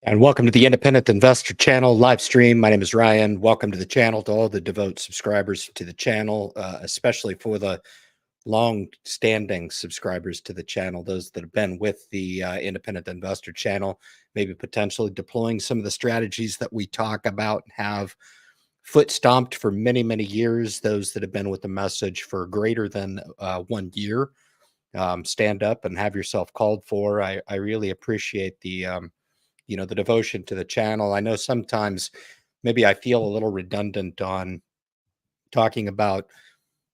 And welcome to the Independent Investor Channel live stream. My name is Ryan. Welcome to the channel, to all the devout subscribers to the channel, especially for the long-standing subscribers to the channel, those that have been with the Independent Investor Channel, maybe potentially deploying some of the strategies that we talk about, have foot stomped for many, many years. Those that have been with the message for greater than 1 year, stand up and have yourself called for. I really appreciate the devotion to the channel. I know sometimes maybe I feel a little redundant on talking about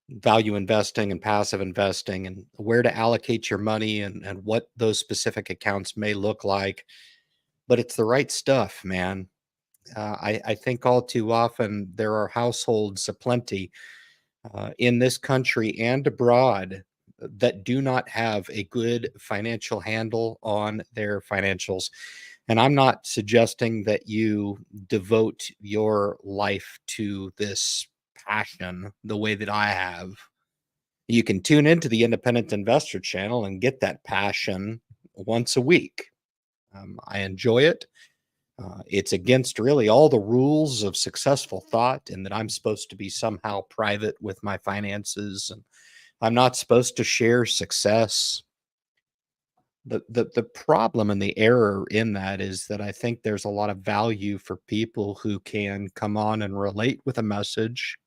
value investing and passive investing and where to allocate your money and what those specific accounts may look like. But it's the right stuff, man. I think all too often there are households aplenty in this country and abroad that do not have a good financial handle on their financials. And I'm not suggesting that you devote your life to this passion the way that I have. You can tune into the Independent Investor channel and get that passion once a week. I enjoy it. It's against really all the rules of successful thought, and that I'm supposed to be somehow private with my finances, and I'm not supposed to share success. The problem and the error in that is that I think there's a lot of value for people who can come on and relate with a message,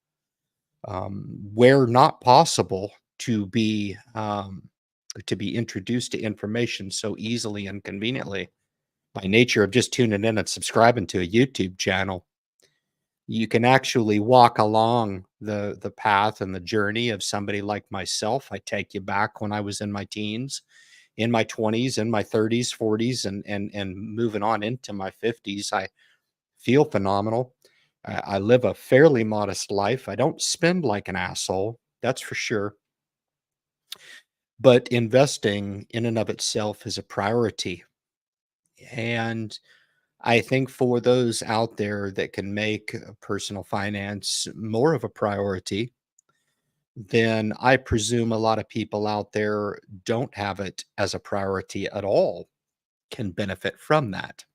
where not possible to be introduced to information so easily and conveniently by nature of just tuning in and subscribing to a YouTube channel. You can actually walk along the path and the journey of somebody like myself. I take you back when I was in my teens, in my 20s, in my 30s, 40s, and moving on into my 50s. I feel phenomenal. I live a fairly modest life. I don't spend like an asshole, that's for sure. But investing in and of itself is a priority. And I think for those out there that can make personal finance more of a priority, then I presume a lot of people out there don't have it as a priority at all, can benefit from that.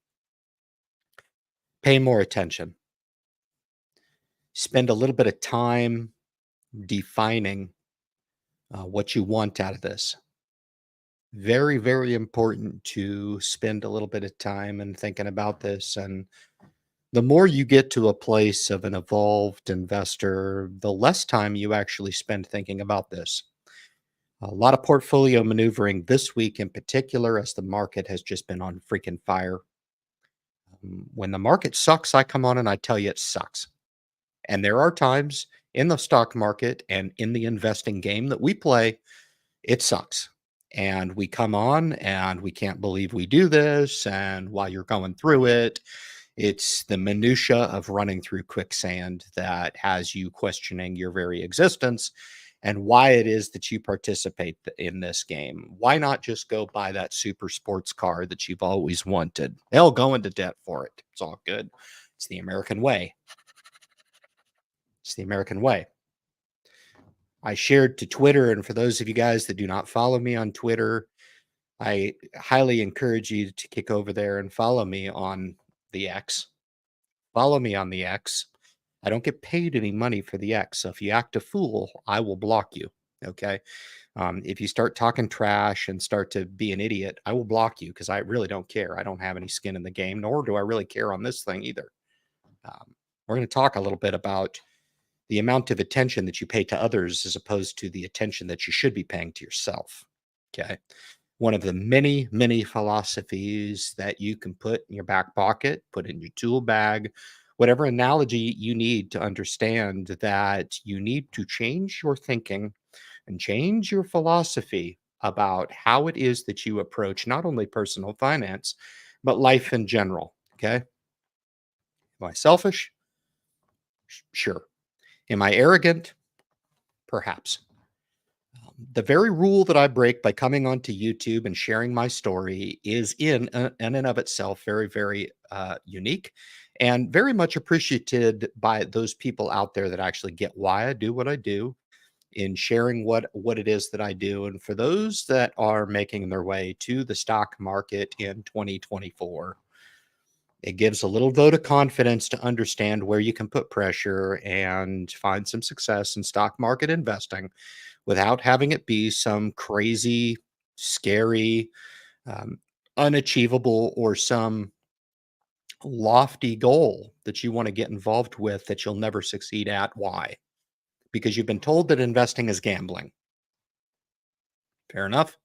Pay more attention. Spend a little bit of time defining what you want out of this. Very, very important to spend a little bit of time and thinking about this. And the more you get to a place of an evolved investor, the less time you actually spend thinking about this. A lot of portfolio maneuvering this week in particular, as the market has just been on freaking fire. When the market sucks, I come on and I tell you it sucks. And there are times in the stock market and in the investing game that we play, it sucks. And we come on and we can't believe we do this. And while you're going through it, it's the minutia of running through quicksand that has you questioning your very existence and why it is that you participate in this game. Why not just go buy that super sports car that you've always wanted? They'll go into debt for it. It's all good. It's the American way. It's the American way. I shared to Twitter, and for those of you guys that do not follow me on Twitter, I highly encourage you to kick over there and follow me on the X. Follow me on the X. I don't get paid any money for the X. So if you act a fool, I will block you. Okay. If you start talking trash and start to be an idiot, I will block you because I really don't care. I don't have any skin in the game, nor do I really care on this thing either. We're going to talk a little bit about the amount of attention that you pay to others as opposed to the attention that you should be paying to yourself. Okay. One of the many, many philosophies that you can put in your back pocket, put in your tool bag, whatever analogy you need to understand that you need to change your thinking and change your philosophy about how it is that you approach not only personal finance, but life in general. Okay. Am I selfish? Sure. Am I arrogant? Perhaps. The very rule that I break by coming onto YouTube and sharing my story is in and of itself very, very unique and very much appreciated by those people out there that actually get why I do what I do in sharing what it is that I do. And for those that are making their way to the stock market in 2024, It gives a little vote of confidence to understand where you can put pressure and find some success in stock market investing without having it be some crazy, scary, um, unachievable, or some lofty goal that you want to get involved with that you'll never succeed at. Why? Because you've been told that investing is gambling. Fair enough.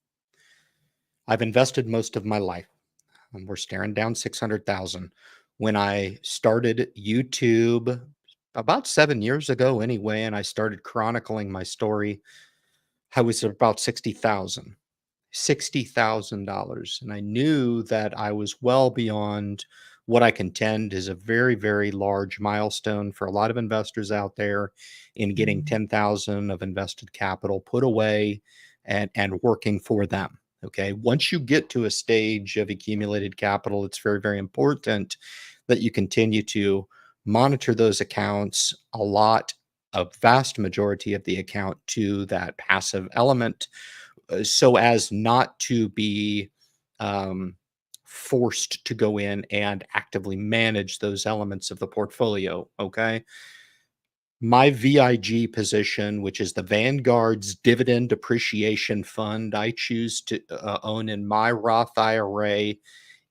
I've invested most of my life. And we're staring down 600,000. When I started YouTube about 7 years ago anyway, and I started chronicling my story, I was at about 60,000. $60,000. And I knew that I was well beyond what I contend is a very, very large milestone for a lot of investors out there in getting 10,000 of invested capital put away and working for them. Okay. Once you get to a stage of accumulated capital, it's very, very important that you continue to monitor those accounts a vast majority of the account to that passive element so as not to be um, forced to go in and actively manage those elements of the portfolio. Okay. My VIG position, which is the Vanguard's dividend appreciation fund I choose to own in my Roth IRA,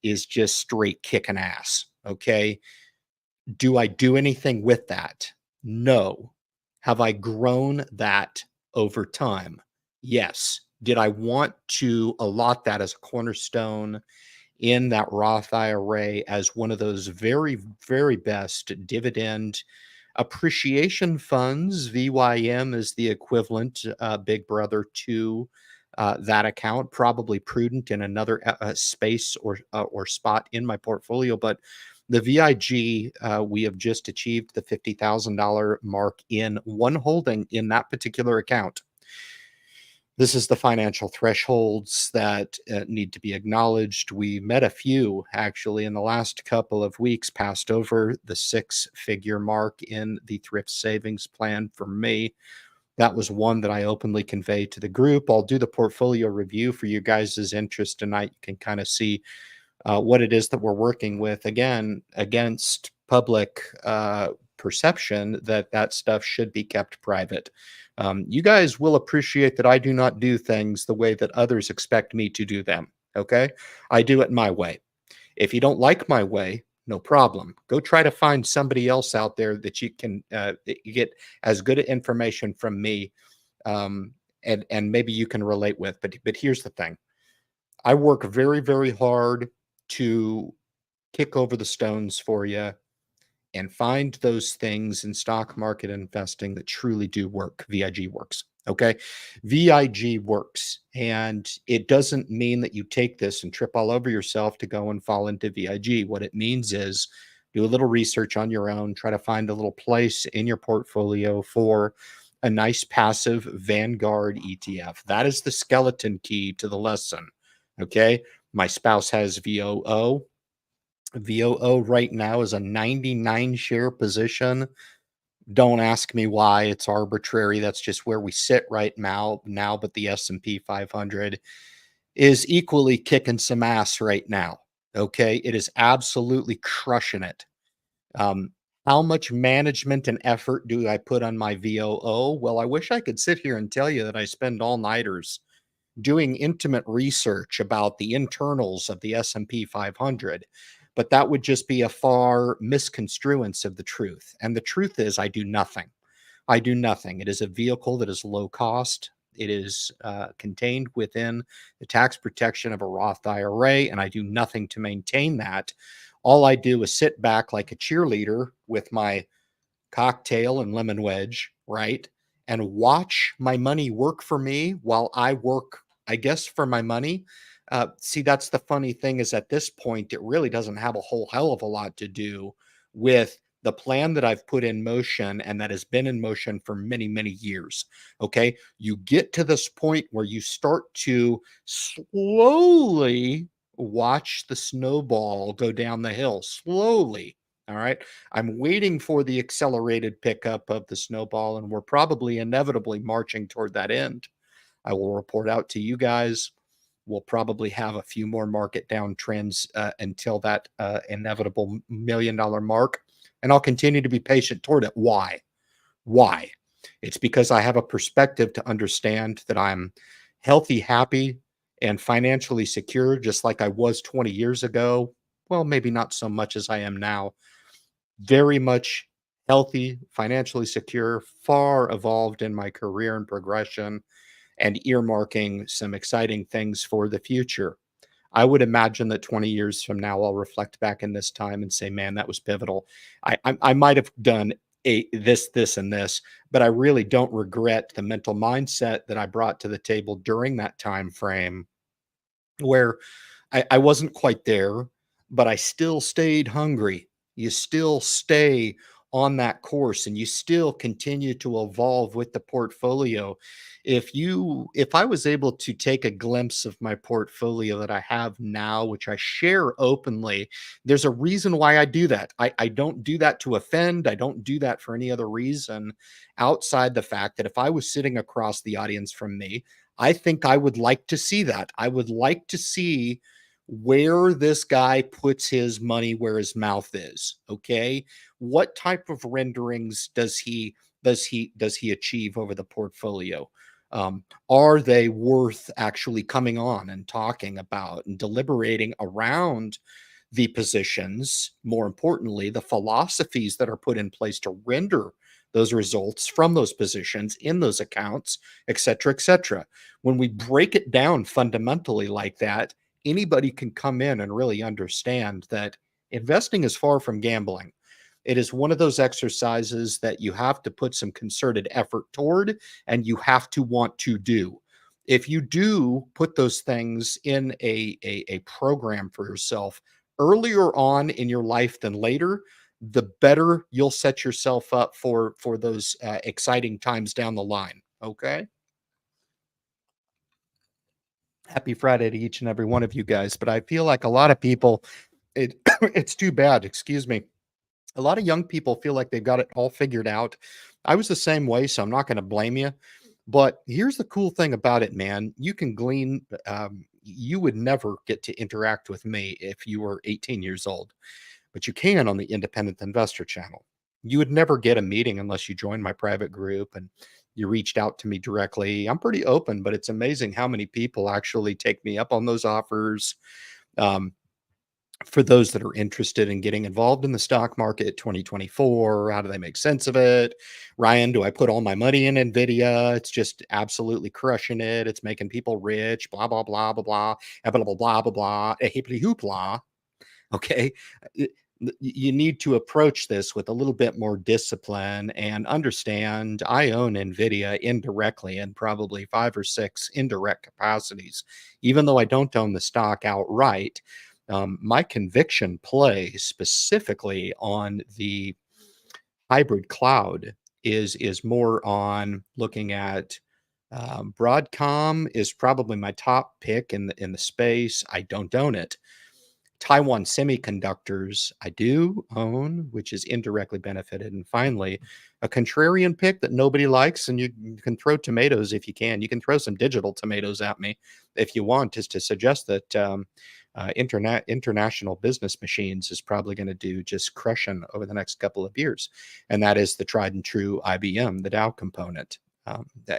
is just straight kicking ass. Okay. Do I do anything with that? No. Have I grown that over time? Yes. Did I want to allot that as a cornerstone in that Roth IRA as one of those very, very best dividend appreciation funds? VYM is the equivalent big brother to that account. Probably prudent in another space or spot in my portfolio, but the VIG, we have just achieved the $50,000 mark in one holding in that particular account. This is the financial thresholds that need to be acknowledged. We met a few actually in the last couple of weeks, passed over the six-figure mark in the thrift savings plan for me. That was one that I openly conveyed to the group. I'll do the portfolio review for you guys' interest tonight. You can kind of see what it is that we're working with, again, against public perception that that stuff should be kept private. You guys will appreciate that I do not do things the way that others expect me to do them. Okay. I do it my way. If you don't like my way, no problem. Go try to find somebody else out there that you can you get as good information from me, um, and maybe you can relate with. But here's the thing: I work very, very hard to kick over the stones for you and find those things in stock market investing that truly do work. VIG works. Okay. VIG works. And it doesn't mean that you take this and trip all over yourself to go and fall into VIG. What it means is do a little research on your own, try to find a little place in your portfolio for a nice passive Vanguard ETF. That is the skeleton key to the lesson. Okay. My spouse has VOO. VOO right now is a 99 share position. Don't ask me why. It's arbitrary. That's just where we sit right now. But the S&P 500 is equally kicking some ass right now. Okay. It is absolutely crushing it. How much management and effort do I put on my VOO? Well, I wish I could sit here and tell you that I spend all-nighters doing intimate research about the internals of the S&P 500, but that would just be a far misconstruence of the truth. And the truth is I do nothing. I do nothing. It is a vehicle that is low cost. It is contained within the tax protection of a Roth IRA, and I do nothing to maintain that. All I do is sit back like a cheerleader with my cocktail and lemon wedge, right? And watch my money work for me while I work, I guess, for my money. See, that's the funny thing is at this point, it really doesn't have a whole hell of a lot to do with the plan that I've put in motion and that has been in motion for many, many years. Okay. You get to this point where you start to slowly watch the snowball go down the hill, slowly. All right. I'm waiting for the accelerated pickup of the snowball, and we're probably inevitably marching toward that end. I will report out to you guys We'll probably have a few more market downtrends until that inevitable $1 million mark. And I'll continue to be patient toward it. Why? Why? It's because I have a perspective to understand that I'm healthy, happy, and financially secure, just like I was 20 years ago. Well, maybe not so much as I am now. Very much healthy, financially secure, far evolved in my career and progression, and earmarking some exciting things for the future. I would imagine that 20 years from now, I'll reflect back in this time and say, "Man, that was pivotal. I might have done this, and this, but I really don't regret the mental mindset that I brought to the table during that time frame where I wasn't quite there, but I still stayed hungry. You still stay on that course and you still continue to evolve with the portfolio. If I was able to take a glimpse of my portfolio that I have now, which I share openly, there's a reason why I do that. I don't do that to offend. I don't do that for any other reason outside the fact that if I was sitting across the audience from me, I think I would like to see that. I would like to see where this guy puts his money where his mouth is. Okay. What type of renderings does he achieve over the portfolio? Are they worth actually coming on and talking about and deliberating around the positions? More importantly, the philosophies that are put in place to render those results from those positions in those accounts, et cetera, et cetera. When we break it down fundamentally like that, anybody can come in and really understand that investing is far from gambling. It is one of those exercises that you have to put some concerted effort toward and you have to want to do. If you do put those things in a program for yourself earlier on in your life than later, the better you'll set yourself up for those exciting times down the line. Okay. Happy Friday to each and every one of you guys. But I feel like a lot of people, it it's too bad. Excuse me. A lot of young people feel like they've got it all figured out. I was the same way, so I'm not going to blame you. But here's the cool thing about it, man. You can glean. You would never get to interact with me if you were 18 years old, but you can on the Independent Investor channel. You would never get a meeting unless you joined my private group and you reached out to me directly. I'm pretty open, but it's amazing how many people actually take me up on those offers. Um, for those that are interested in getting involved in the stock market 2024, how do they make sense of it? Ryan, do I put all my money in Nvidia? It's just absolutely crushing it. It's making people rich, blah, blah, blah, blah, blah, blah, blah, blah, blah, blah, hippity hoopla. Okay. You need to approach this with a little bit more discipline and understand I own Nvidia indirectly in probably 5 or 6 indirect capacities. Even though I don't own the stock outright, my conviction plays specifically on the hybrid cloud is more on looking at Broadcom is probably my top pick in the space. I don't own it. Taiwan Semiconductors, I do own, which is indirectly benefited. And finally, a contrarian pick that nobody likes, and you can throw tomatoes if you can. You can throw some digital tomatoes at me if you want, is to suggest that international business machines is probably going to do just crushing over the next couple of years. And that is the tried and true IBM, the Dow component.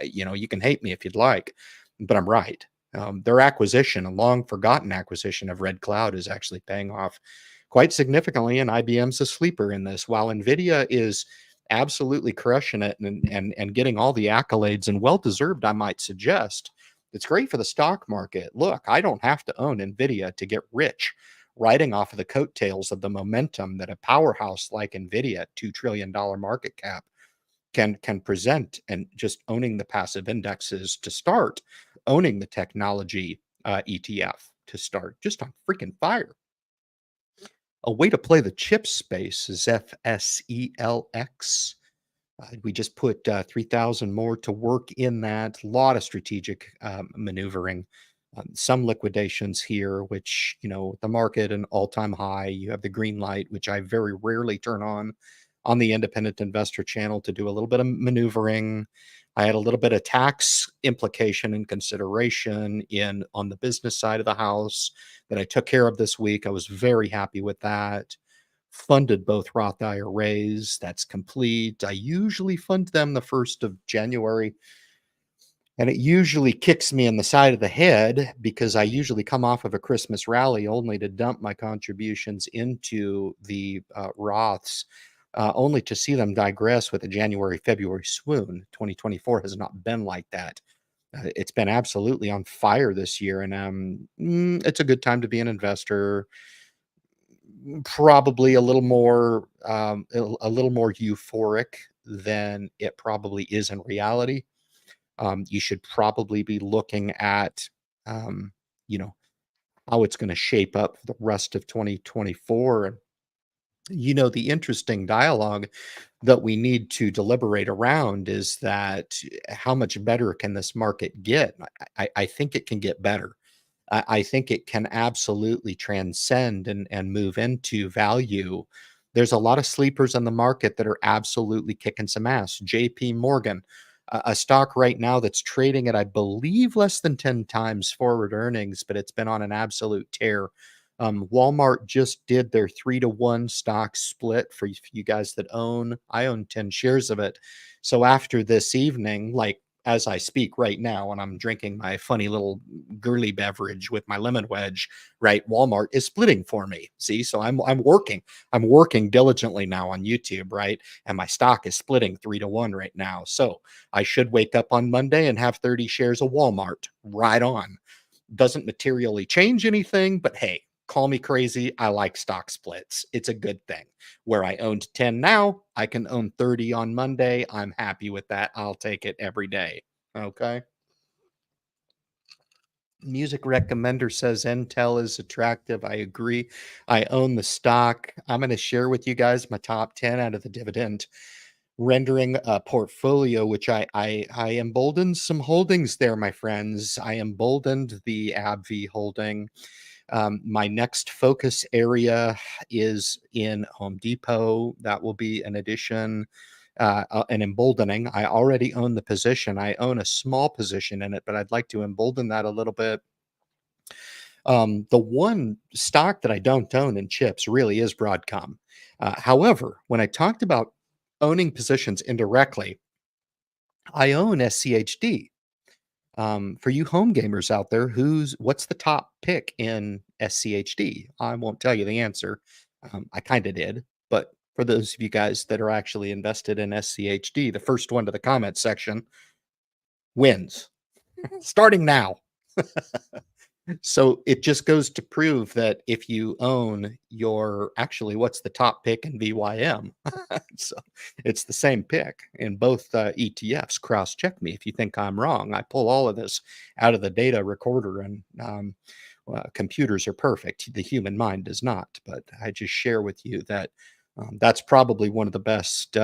You can hate me if you'd like, but I'm right. Their acquisition, a long forgotten acquisition of Red Cloud, is actually paying off quite significantly, and IBM's a sleeper in this. While NVIDIA is absolutely crushing it and getting all the accolades, and well deserved, I might suggest, it's great for the stock market. Look, I don't have to own NVIDIA to get rich, riding off of the coattails of the momentum that a powerhouse like NVIDIA, $2 trillion market cap, can present, and just owning the passive indexes to start, owning the technology ETF to start, just on freaking fire. A way to play the chip space is FSELX. We just put 3,000 more to work in that. A lot of strategic maneuvering. Some liquidations here, which, the market an all-time high. You have the green light, which I very rarely turn on. on the independent investor channel to do a little bit of maneuvering. I had a little bit of tax implication and consideration in on the business side of the house that I took care of this week. I was very happy with that. Funded both Roth IRAs. That's complete. I usually fund them the 1st of January, and it usually kicks me in the side of the head because I usually come off of a Christmas rally only to dump my contributions into the Roths, only to see them digress with a January, February swoon. 2024 has not been like that. It's been absolutely on fire this year, and it's a good time to be an investor. Probably a little more euphoric than it probably is in reality. You should probably be looking at, um, you know, how it's going to shape up for the rest of 2024. And, the interesting dialogue that we need to deliberate around is that how much better can this market get? I think it can get better. I think it can absolutely transcend and move into value. There's a lot of sleepers in the market that are absolutely kicking some ass. JP Morgan, a stock right now that's trading at, I believe, less than 10 times forward earnings, but it's been on an absolute tear. Walmart just did their 3-to-1 stock split for you guys that own. I own 10 shares of it. So after this evening, like as I speak right now, and I'm drinking my funny little girly beverage with my lemon wedge, right? Walmart is splitting for me. See, so I'm working diligently now on YouTube, right? And my stock is splitting 3-to-1 right now. So I should wake up on Monday and have 30 shares of Walmart. Right on. Doesn't materially change anything, but hey, call me crazy. I like stock splits. It's a good thing. Where I owned 10 now, I can own 30 on Monday. I'm happy with that. I'll take it every day. Okay. Music recommender says Intel is attractive. I agree. I own the stock. I'm going to share with you guys my top 10 out of the dividend rendering a portfolio, which I emboldened some holdings there, my friends. I emboldened the AbbVie holding. My next focus area is in Home Depot. That will be an addition, an emboldening. I already own the position. I own a small position in it, but I'd like to embolden that a little bit. The one stock that I don't own in chips really is Broadcom. However, when I talked about owning positions indirectly, I own SCHD. For you home gamers out there, what's the top pick in SCHD? I won't tell you the answer. I kind of did, but for those of you guys that are actually invested in SCHD, the first one to the comment section wins. Starting now. So it just goes to prove that if you own your actually, what's the top pick in VYM? So it's the same pick in both ETFs. Cross check me if you think I'm wrong. I pull all of this out of the data recorder, and computers are perfect. The human mind does not. But I just share with you that that's probably one of the best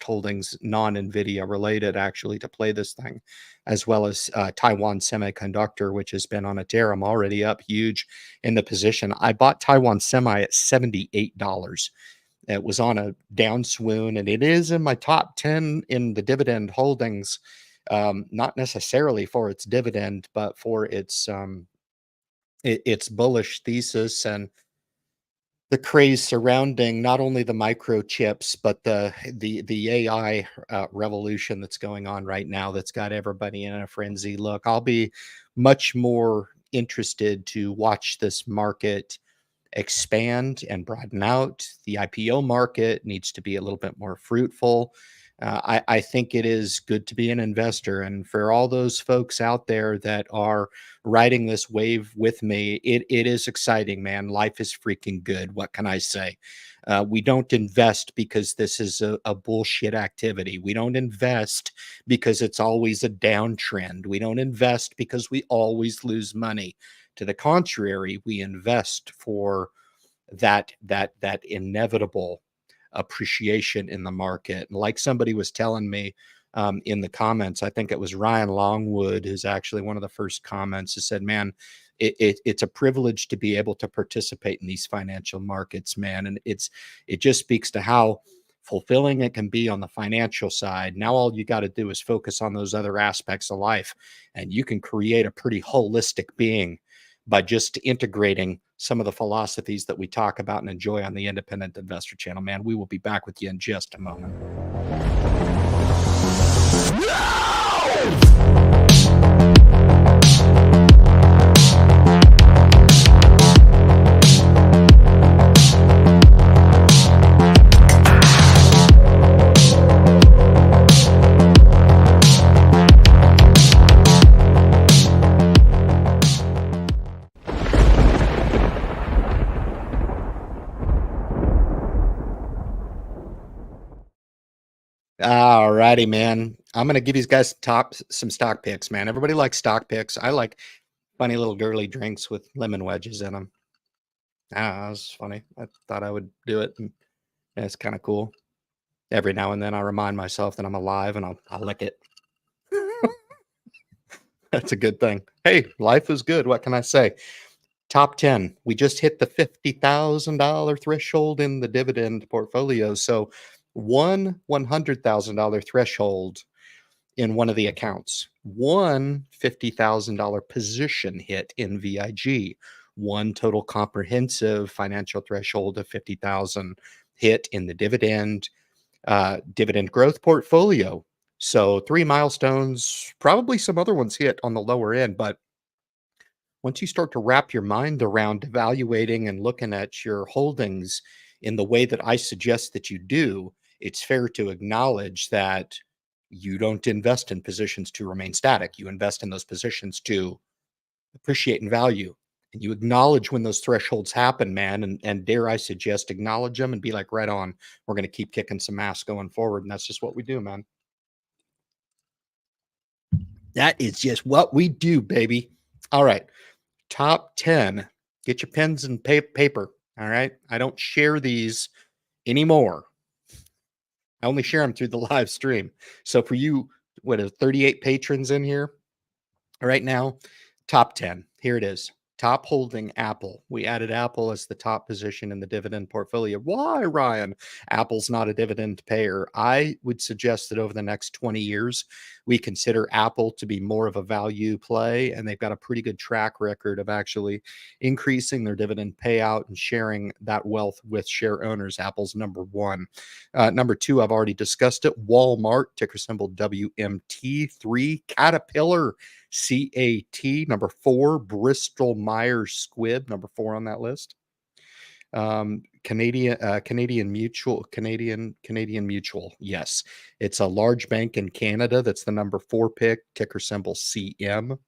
holdings, non-NVIDIA related, actually, to play this thing, as well as Taiwan Semiconductor, which has been on a tear. I'm already up huge in the position. I bought Taiwan Semi at $78. It was on a down swoon, and it is in my top 10 in the dividend holdings. Not necessarily for its dividend, but for its bullish thesis and the craze surrounding not only the microchips but the AI revolution that's going on right now that's got everybody in a frenzy. Look, I'll be much more interested to watch this market expand and broaden out. The IPO market needs to be a little bit more fruitful. I think it is good to be an investor. And for all those folks out there that are riding this wave with me, it is exciting, man. Life is freaking good. What can I say? We don't invest because this is a bullshit activity. We don't invest because it's always a downtrend. We don't invest because we always lose money. To the contrary, we invest for that inevitable appreciation in the market. And like somebody was telling me in the comments, I think it was Ryan Longwood, who's actually one of the first comments, who said, "Man, it's a privilege to be able to participate in these financial markets, man." And it just speaks to how fulfilling it can be on the financial side. Now, all you got to do is focus on those other aspects of life, and you can create a pretty holistic being by just integrating some of the philosophies that we talk about and enjoy on the Independent Investor channel. Man, we will be back with you in just a moment. All righty, man. I'm gonna give these guys some stock picks, man. Everybody likes stock picks. I like funny little girly drinks with lemon wedges in them. That was funny. I thought I would do it, and it's kind of cool. Every now and then, I remind myself that I'm alive, and I'll lick it. That's a good thing. Hey, life is good. What can I say? Top 10. We just hit the $50,000 threshold in the dividend portfolio. So one $100,000 threshold in one of the accounts, one $50,000 position hit in VIG, one total comprehensive financial threshold of 50,000 hit in the dividend growth portfolio. So 3 milestones, probably some other ones hit on the lower end, but once you start to wrap your mind around evaluating and looking at your holdings in the way that I suggest that you do, it's fair to acknowledge that you don't invest in positions to remain static. You invest in those positions to appreciate and value. And you acknowledge when those thresholds happen, man. And dare I suggest, acknowledge them and be like, right on, we're going to keep kicking some ass going forward. And that's just what we do, man. That is just what we do, baby. All right. Top 10. Get your pens and paper. All right. I don't share these anymore. I only share them through the live stream. So for you, what is 38 patrons in here right now? Top 10. Here it is. Top holding Apple. We added Apple as the top position in the dividend portfolio. Why, Ryan? Apple's not a dividend payer. I would suggest that over the next 20 years, we consider Apple to be more of a value play, and they've got a pretty good track record of actually increasing their dividend payout and sharing that wealth with share owners. Apple's number one. Number two, I've already discussed it. Walmart, ticker symbol WMT. 3, Caterpillar, CAT. Number 4, Bristol Myers Squibb, number 4 on that list. Canadian Mutual. Yes, it's a large bank in Canada. That's the number 4 pick, ticker symbol CM.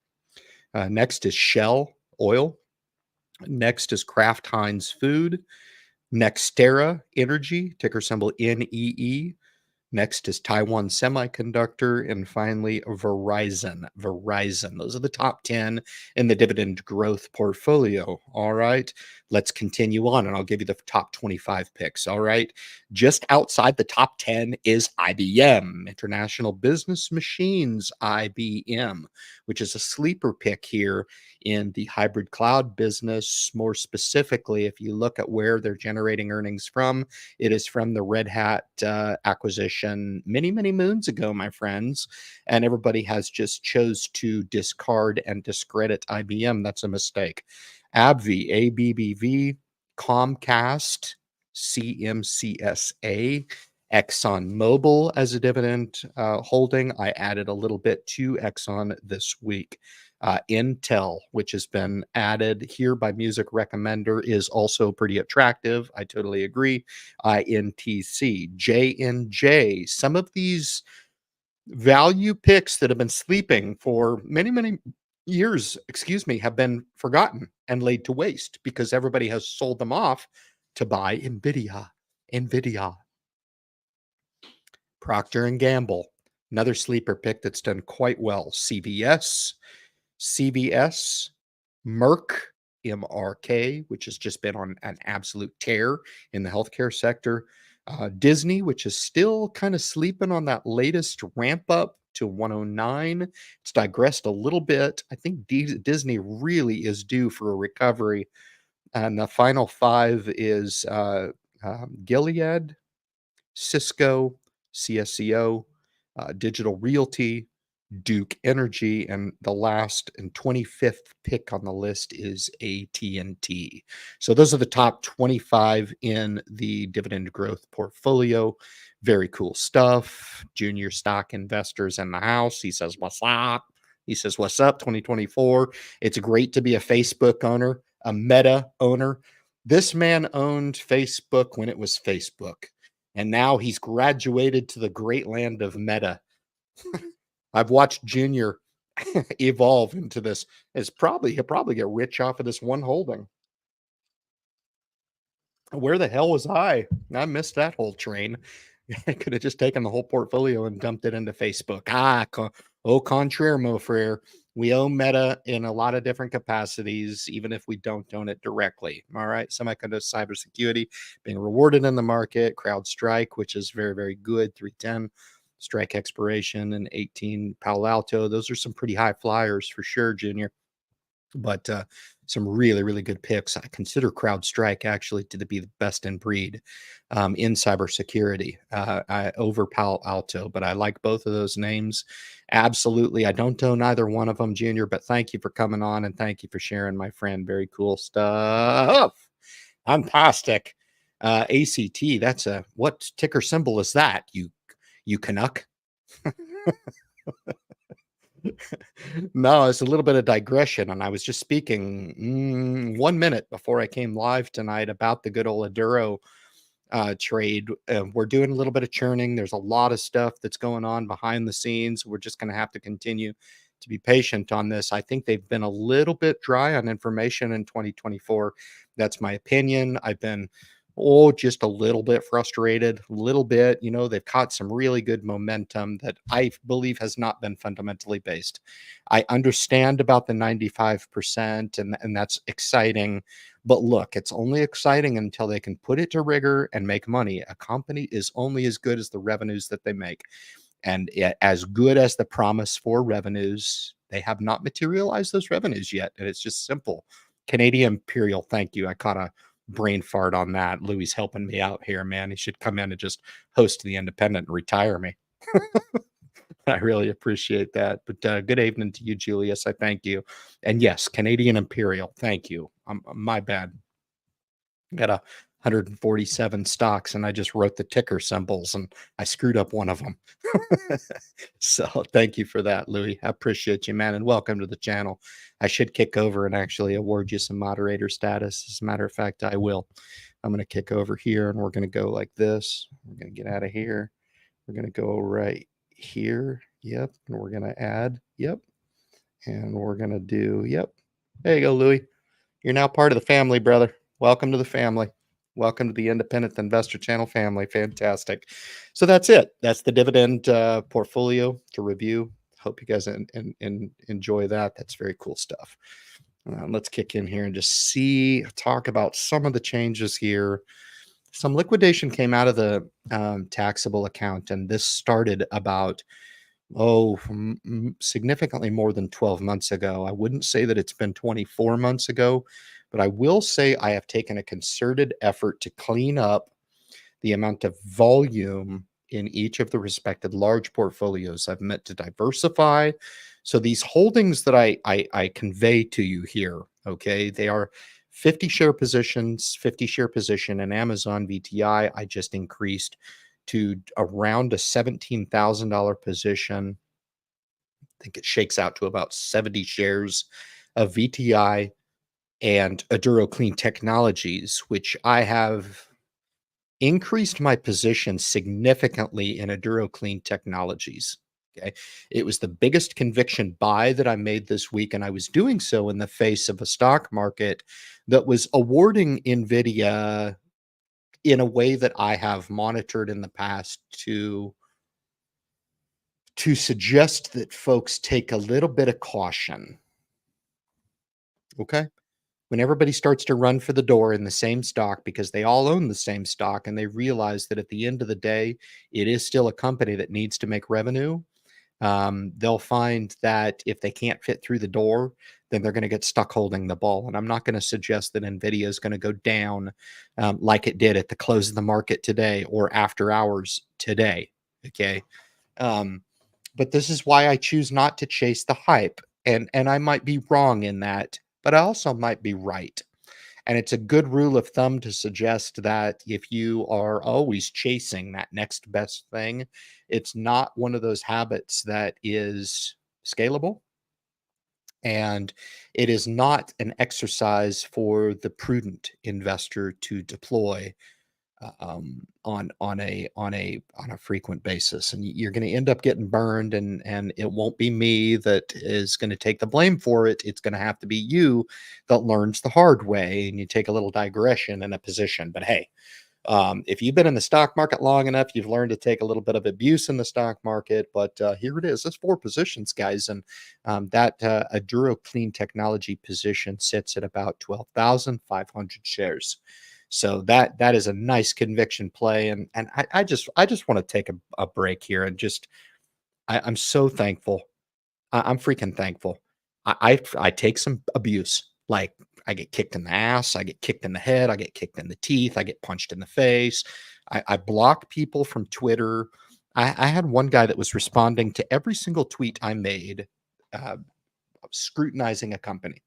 Next is Shell Oil. Next is Kraft Heinz Food. Nextera Energy, ticker symbol NEE. Next is Taiwan Semiconductor, and finally Verizon. Those are the top 10 in the dividend growth portfolio. All right, let's continue on, and I'll give you the top 25 picks. All right, just outside the top 10 is IBM, International Business Machines, IBM, which is a sleeper pick here in the hybrid cloud business. More specifically, if you look at where they're generating earnings from, it is from the Red Hat acquisition many, many moons ago, my friends. And everybody has just chose to discard and discredit IBM. That's a mistake. AbbVie, ABBV, Comcast, CMCSA, ExxonMobil as a dividend holding. I added a little bit to Exxon this week. Intel, which has been added here by Music Recommender, is also pretty attractive. I totally agree. INTC, J&J, some of these value picks that have been sleeping for many, many years, have been forgotten and laid to waste because everybody has sold them off to buy NVIDIA. Procter & Gamble, another sleeper pick that's done quite well. CVS, Merck, MRK, which has just been on an absolute tear in the healthcare sector. Disney, which is still kind of sleeping on that latest ramp up to 109. It's digressed a little bit. I think Disney really is due for a recovery. And the final 5 is Gilead, Cisco, CSCO, Digital Realty, Duke Energy, and the last and 25th pick on the list is AT&T. So those are the top 25 in the dividend growth portfolio. Very cool stuff. Junior stock investors in the house. He says, "What's up?" He says, "What's up, 2024?" It's great to be a Facebook owner, a Meta owner. This man owned Facebook when it was Facebook, and now he's graduated to the great land of Meta. I've watched Junior evolve into this. He'll probably get rich off of this one holding. Where the hell was I? I missed that whole train. I could have just taken the whole portfolio and dumped it into Facebook. Au contraire, mon frere. We own Meta in a lot of different capacities, even if we don't own it directly. All right. Semiconductor cybersecurity being rewarded in the market. CrowdStrike, which is very, very good. 310. Strike expiration and 18 Palo Alto. Those are some pretty high flyers for sure, Junior. But some really, really good picks. I consider CrowdStrike actually to be the best in breed in cybersecurity over Palo Alto. But I like both of those names. Absolutely. I don't own either one of them, Junior, but thank you for coming on and thank you for sharing, my friend. Very cool stuff. Fantastic. ACT, that's what ticker symbol is that? You Canuck? No, it's a little bit of digression, and I was just speaking 1 minute before I came live tonight about the good old Aduro trade. We're doing a little bit of churning. There's a lot of stuff that's going on behind the scenes. We're just going to have to continue to be patient on this. I think they've been a little bit dry on information in 2024. That's my opinion. I've been just a little bit frustrated, a little bit. They've caught some really good momentum that I believe has not been fundamentally based. I understand about the 95%, and that's exciting. But look, it's only exciting until they can put it to rigor and make money. A company is only as good as the revenues that they make. And as good as the promise for revenues, they have not materialized those revenues yet. And it's just simple. Canadian Imperial, thank you. I caught a brain fart on that. Louis helping me out here, man. He should come in and just host the Independent and retire me. I really appreciate that. But good evening to you, Julius. I thank you. And yes, Canadian Imperial, thank you. My bad. Got 147 stocks, and I just wrote the ticker symbols, and I screwed up one of them. So thank you for that, Louis. I appreciate you, man, and welcome to the channel. I should kick over and actually award you some moderator status. As a matter of fact, I will. I'm going to kick over here, and we're going to go like this. We're going to get out of here. We're going to go right here. Yep. And we're going to add. Yep. And we're going to do. Yep. There you go, Louis. You're now part of the family, brother. Welcome to the family. Welcome to the Independent Investor Channel family. Fantastic. So that's it. That's the dividend portfolio to review. Hope you guys enjoy that. That's very cool stuff. Let's kick in here and just talk about some of the changes here. Some liquidation came out of the taxable account, and this started about significantly more than 12 months ago. I wouldn't say that it's been 24 months ago, but I will say I have taken a concerted effort to clean up the amount of volume in each of the respected large portfolios. I've meant to diversify. So these holdings that I convey to you here, okay, they are 50 share positions, 50 share position in Amazon VTI. I just increased to around a $17,000 position. I think it shakes out to about 70 shares of VTI and Aduro Clean Technologies, which I have increased my position significantly in Aduro Clean Technologies. Okay. It was the biggest conviction buy that I made this week, and I was doing so in the face of a stock market that was awarding NVIDIA in a way that I have monitored in the past to suggest that folks take a little bit of caution. Okay. When everybody starts to run for the door in the same stock because they all own the same stock and they realize that at the end of the day, it is still a company that needs to make revenue. They'll find that if they can't fit through the door, then they're going to get stuck holding the ball. And I'm not going to suggest that NVIDIA is going to go down like it did at the close of the market today or after hours today. Okay. Um, but this is why I choose not to chase the hype. And I might be wrong in that, but I also might be right. And it's a good rule of thumb to suggest that if you are always chasing that next best thing, it's not one of those habits that is scalable, and it is not an exercise for the prudent investor to deploy on a frequent basis, and you're going to end up getting burned, and it won't be me that is going to take the blame for it. It's going to have to be you that learns the hard way, and you take a little digression in a position. But hey, if you've been in the stock market long enough, you've learned to take a little bit of abuse in the stock market. But here it is. It's four positions, guys, and that Aduro Clean Technology position sits at about 12,500 shares. So that is a nice conviction play, and I just want to take a break here and just I'm so thankful. I'm freaking thankful. I take some abuse. Like, I get kicked in the ass, I get kicked in the head, I get kicked in the teeth, I get punched in the face. I block people from Twitter. I had one guy that was responding to every single tweet I made, uh, scrutinizing a company.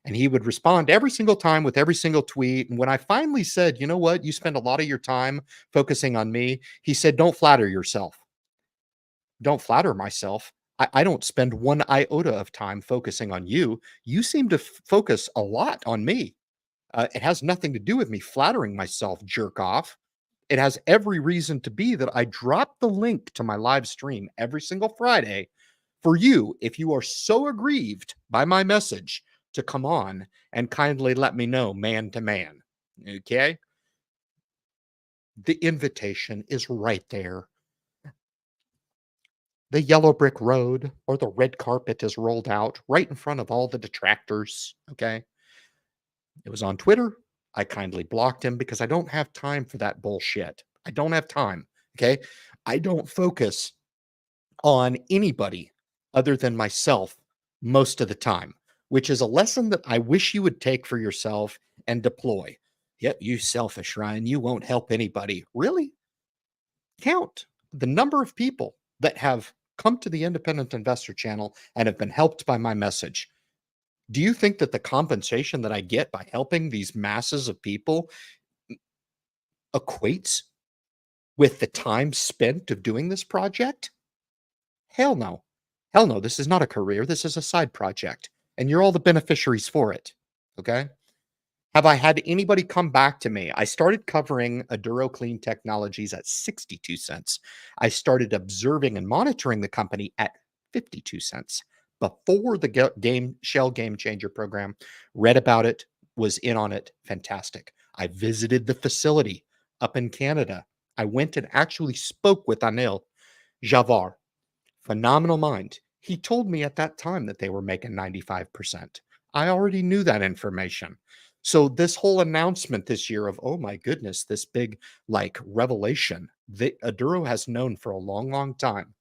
And he would respond every single time with every single tweet. And when I finally said, you know what, you spend a lot of your time focusing on me, he said, don't flatter yourself. Don't flatter myself. I don't spend one iota of time focusing on you. You seem to focus a lot on me. It has nothing to do with me flattering myself, jerk off. It has every reason to be that I drop the link to my live stream every single Friday for you, if you are so aggrieved by my message, to come on and kindly let me know man to man. Okay? The invitation is right there. The yellow brick road or the red carpet is rolled out right in front of all the detractors. Okay. It was on Twitter. I kindly blocked him because I don't have time for that bullshit. I don't have time. Okay. I don't focus on anybody other than myself most of the time, which is a lesson that I wish you would take for yourself and deploy. Yep, you selfish, Ryan. You won't help anybody. Really? Count the number of people that have come to the Independent Investor channel and have been helped by my message. Do you think that the compensation that I get by helping these masses of people equates with the time spent of doing this project? Hell no. Hell no. This is not a career. This is a side project. And you're all the beneficiaries for it. Okay. Have I had anybody come back to me? I started covering Aduro Clean Technologies at 62 cents. I started observing and monitoring the company at 52 cents before the Shell Game Changer program. Read about it, was in on it. Fantastic. I visited the facility up in Canada. I went and actually spoke with Anil Javar. Phenomenal mind. He told me at that time that they were making 95%. I already knew that information. So this whole announcement this year of, oh my goodness, this big like revelation that Aduro has known for a long, long time.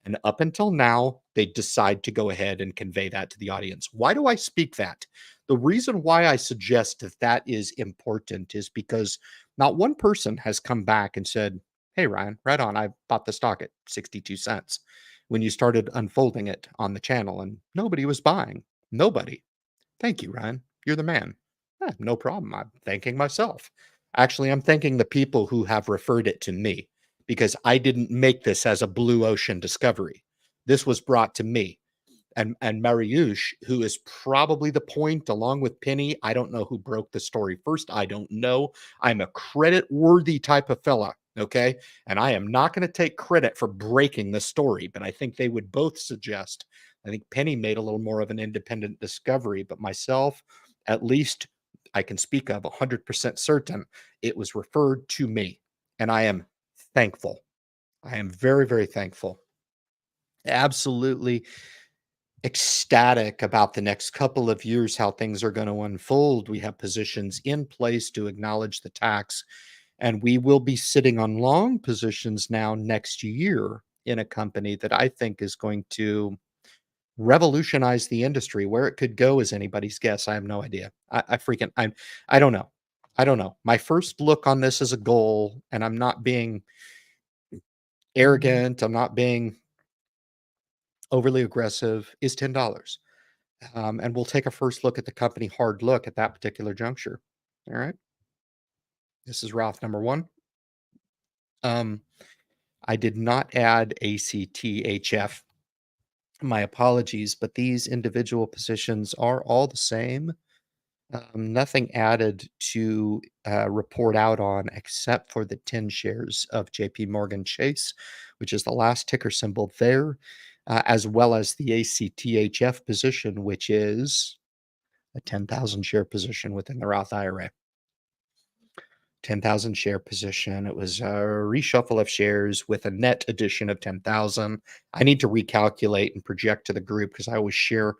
And up until now, they decide to go ahead and convey that to the audience. Why do I speak that? The reason why I suggest that that is important is because not one person has come back and said, hey, Ryan, right on. I bought the stock at 62 cents when you started unfolding it on the channel, and nobody was buying. Nobody. Thank you, Ryan. You're the man. No problem. I'm thanking myself. Actually, I'm thanking the people who have referred it to me because I didn't make this as a blue ocean discovery. This was brought to me. And Mariusz, who is probably the point, along with Penny. I don't know who broke the story first. I don't know. I'm a credit worthy type of fella. Okay. And I am not going to take credit for breaking the story, but I think they would both suggest. I think Penny made a little more of an independent discovery, but myself, at least I can speak of 100% certain it was referred to me. And I am thankful. I am very, very thankful. Absolutely ecstatic about the next couple of years, how things are going to unfold. We have positions in place to acknowledge the tax, and we will be sitting on long positions now next year in a company that I think is going to revolutionize the industry. Where it could go is anybody's guess. I have no idea. I don't know. I don't know. My first look on this as a goal, and I'm not being arrogant, I'm not being overly aggressive, is $10. And we'll take a first look at the company, hard look at that particular juncture. All right. This is Ralph number one. Um, I did not add ACTHF. My apologies, but these individual positions are all the same. Nothing added to report out on except for the 10 shares of JP Morgan Chase, which is the last ticker symbol there, as well as the ACTHF position, which is a 10,000 share position within the Roth IRA. 10,000 share position. It was a reshuffle of shares with a net addition of 10,000. I need to recalculate and project to the group because I always share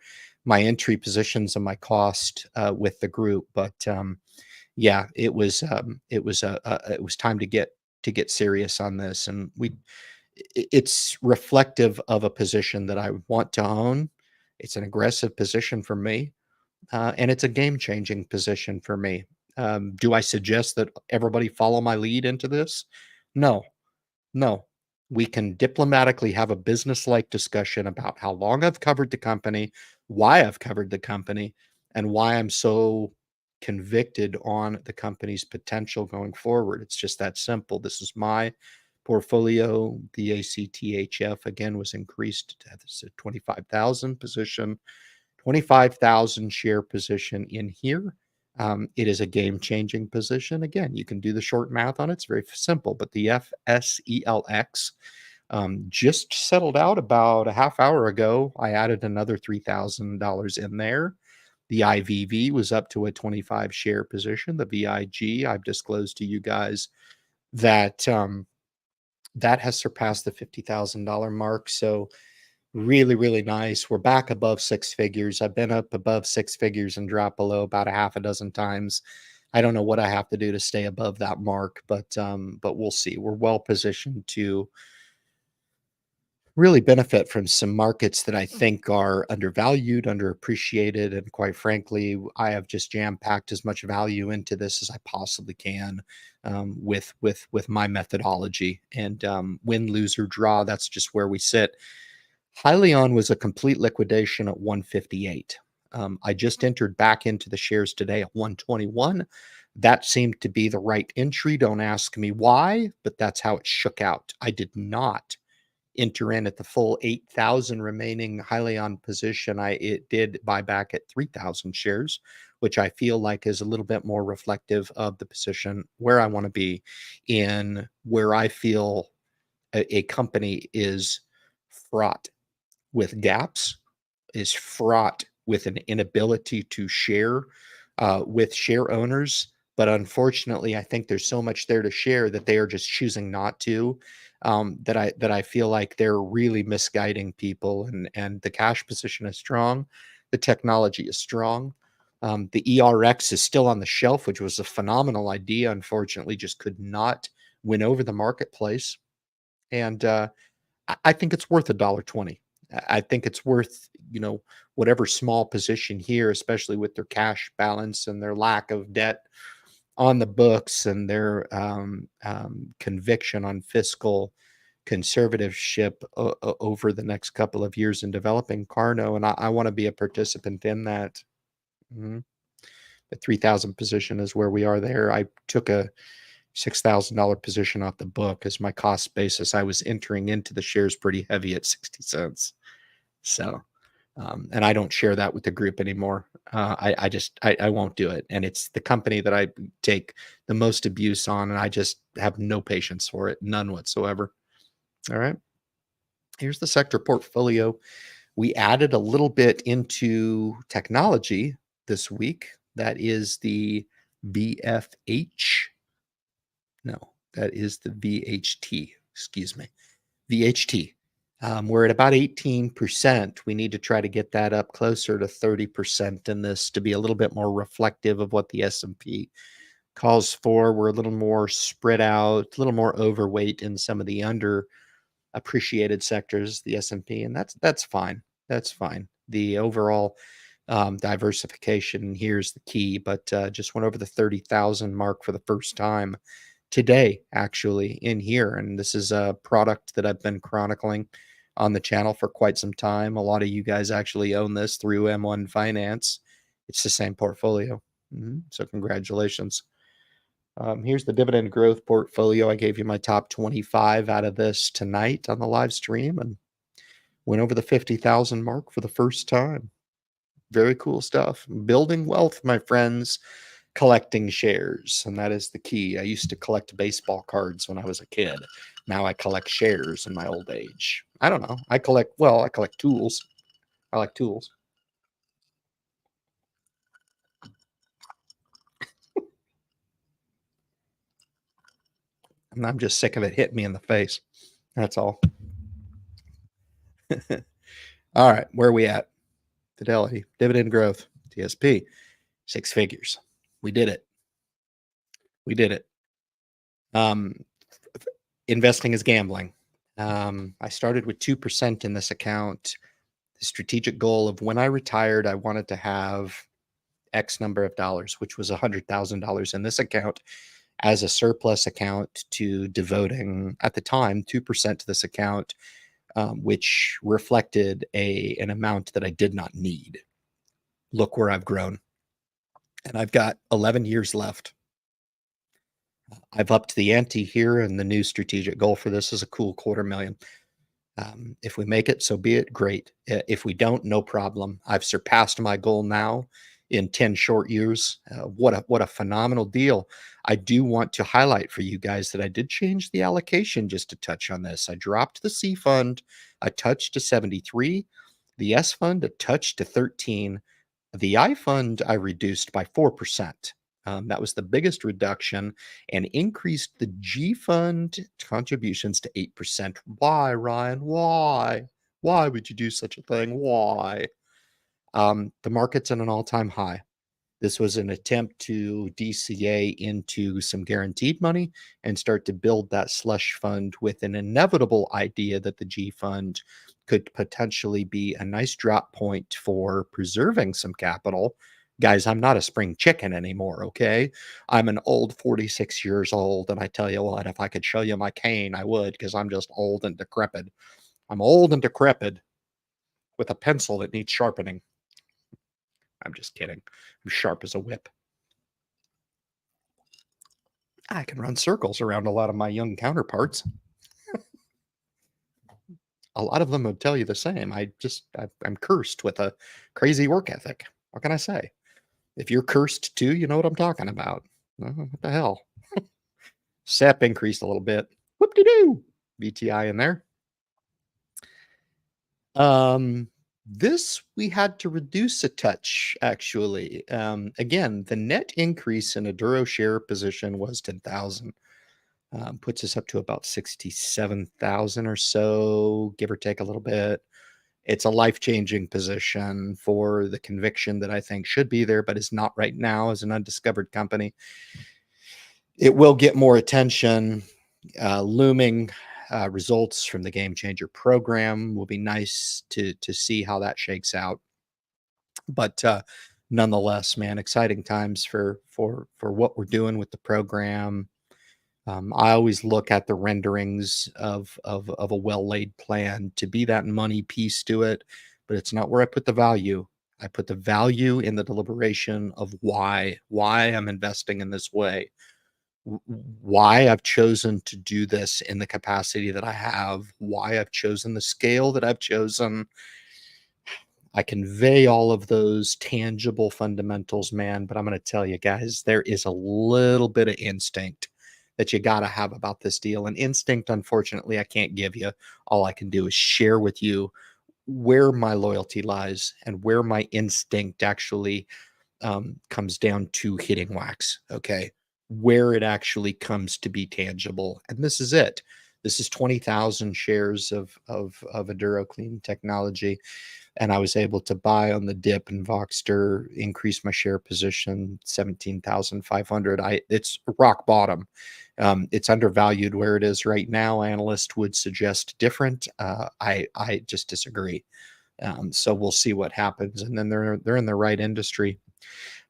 my entry positions and my cost with the group. But yeah, it was time to get serious on this, and it's reflective of a position that I want to own. It's an aggressive position for me, and it's a game-changing position for me. Do I suggest that everybody follow my lead into this? No, no. We can diplomatically have a business-like discussion about how long I've covered the company, why I've covered the company, and why I'm so convicted on the company's potential going forward. It's just that simple. This is my portfolio. The ACTHF again was increased to 25,000 position. 25,000 share position in here. It is a game-changing position. Again, you can do the short math on it. It's very simple, but the FSELX just settled out about a half hour ago. I added another $3,000 in there. The IVV was up to a 25 share position. The VIG, I've disclosed to you guys that that has surpassed the $50,000 mark. So really, really nice. We're back above six figures. I've been up above six figures and dropped below about a half a dozen times. I don't know what I have to do to stay above that mark, but we'll see. We're well positioned to really benefit from some markets that I think are undervalued, underappreciated, and quite frankly, I have just jam-packed as much value into this as I possibly can, with my methodology. And win, lose, or draw, that's just where we sit. Hyliion was a complete liquidation at 158. I just entered back into the shares today at 121. That seemed to be the right entry. Don't ask me why, but that's how it shook out. I did not enter in at the full 8,000 remaining Hyliion position. It did buy back at 3,000 shares, which I feel like is a little bit more reflective of the position where I want to be, in where I feel a company is fraught with gaps, is fraught with an inability to share with share owners. But unfortunately, I think there's so much there to share that they are just choosing not to. That I feel like they're really misguiding people. And the cash position is strong, the technology is strong. The ERX is still on the shelf, which was a phenomenal idea. Unfortunately, just could not win over the marketplace. And I think it's worth $1.20. I think it's worth, whatever small position here, especially with their cash balance and their lack of debt on the books and their conviction on fiscal conservatorship over the next couple of years in developing Carno. And I want to be a participant in that. Mhm. The 3,000 position is where we are there. I took a $6,000 position off the book as my cost basis. I was entering into the shares pretty heavy at 60 cents. So, and I don't share that with the group anymore. I won't do it. And it's the company that I take the most abuse on, and I just have no patience for it, none whatsoever. All right. Here's the sector portfolio. We added a little bit into technology this week. That is the VFH. No, that is the VHT. Excuse me. VHT. We're at about 18%. We need to try to get that up closer to 30% in this to be a little bit more reflective of what the S&P calls for. We're a little more spread out, a little more overweight in some of the under appreciated sectors, the S&P, and that's fine. That's fine. The overall diversification here's the key, but just went over the 30,000 mark for the first time today, actually, in here. And this is a product that I've been chronicling on the channel for quite some time. A lot of you guys actually own this through M1 Finance. It's the same portfolio. So, congratulations. Here's the dividend growth portfolio. I gave you my top 25 out of this tonight on the live stream and went over the 50,000 mark for the first time. Very cool stuff. Building wealth, my friends, collecting shares. And that is the key. I used to collect baseball cards when I was a kid. Now I collect shares in my old age. I don't know. I collect tools. I like tools. And I'm just sick of it hitting me in the face. That's all. All right. Where are we at? Fidelity, dividend growth, TSP, 6 figures. We did it. We did it. Investing is gambling. I started with 2% in this account. The strategic goal of when I retired, I wanted to have X number of dollars, which was $100,000 in this account as a surplus account to devoting, at the time, 2% to this account, which reflected an amount that I did not need. Look where I've grown. And I've got 11 years left. I've upped the ante here, and the new strategic goal for this is a cool $250,000. If we make it, so be it. Great. If we don't, no problem. I've surpassed my goal now in 10 short years. What a phenomenal deal. I do want to highlight for you guys that I did change the allocation just to touch on this. I dropped the C fund a touch to 73, the S fund a touch to 13, the I fund I reduced by 4%. That was the biggest reduction, and increased the G fund contributions to 8%. Why, Ryan? Why? Why would you do such a thing? Why? The market's at an all-time high. This was an attempt to DCA into some guaranteed money and start to build that slush fund with an inevitable idea that the G fund could potentially be a nice drop point for preserving some capital. Guys, I'm not a spring chicken anymore, okay? I'm an old 46 years old, and I tell you what, if I could show you my cane, I would, because I'm just old and decrepit. I'm old and decrepit with a pencil that needs sharpening. I'm just kidding. I'm sharp as a whip. I can run circles around a lot of my young counterparts. A lot of them would tell you the same. I'm cursed with a crazy work ethic. What can I say? If you're cursed too, you know what I'm talking about. What the hell? SEP increased a little bit. Whoop-de-doo. VTI in there. This we had to reduce a touch, actually. Again, the net increase in a Duro share position was 10,000. Puts us up to about 67,000 or so, give or take a little bit. It's a life-changing position for the conviction that I think should be there, but is not right now as an undiscovered company. It will get more attention. Looming results from the Game Changer program will be nice to see how that shakes out. But nonetheless, man, exciting times for what we're doing with the program. I always look at the renderings of a well-laid plan to be that money piece to it, but it's not where I put the value. I put the value in the deliberation of why I'm investing in this way, why I've chosen to do this in the capacity that I have, why I've chosen the scale that I've chosen. I convey all of those tangible fundamentals, man, but I'm going to tell you guys, there is a little bit of instinct that you got to have about this deal. And instinct, unfortunately, I can't give you. All I can do is share with you where my loyalty lies and where my instinct actually comes down to hitting wax, okay? Where it actually comes to be tangible. And this is it. This is 20,000 shares of Aduro Clean Technology. And I was able to buy on the dip in Voxter, increase my share position 17,500. It's rock bottom. It's undervalued where it is right now. Analysts would suggest different. I just disagree. So we'll see what happens. And then they're in the right industry.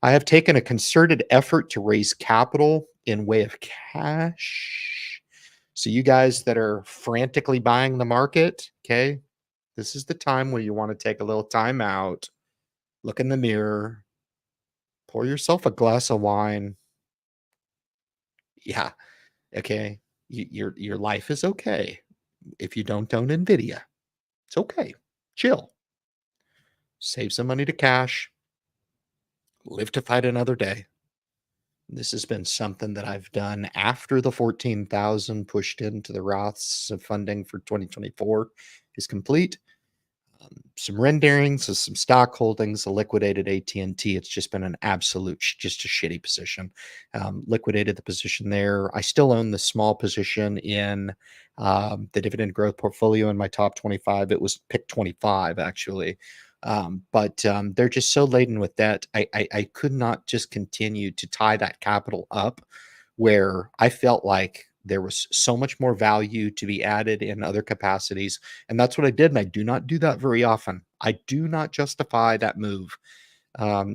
I have taken a concerted effort to raise capital in way of cash. So you guys that are frantically buying the market, okay, this is the time where you want to take a little time out, look in the mirror, pour yourself a glass of wine. Yeah, okay. Your life is okay if you don't own Nvidia. It's okay. Chill. Save some money to cash. Live to fight another day. This has been something that I've done after the 14,000 pushed into the Roths of funding for 2024 is complete. Some renderings of some stock holdings, a liquidated AT&T. It's just been an absolute, just a shitty position. Liquidated the position there. I still own the small position in the dividend growth portfolio in my top 25. It was pick 25 actually. But they're just so laden with debt. I could not just continue to tie that capital up where I felt like there was so much more value to be added in other capacities. And that's what I did. And I do not do that very often. I do not justify that move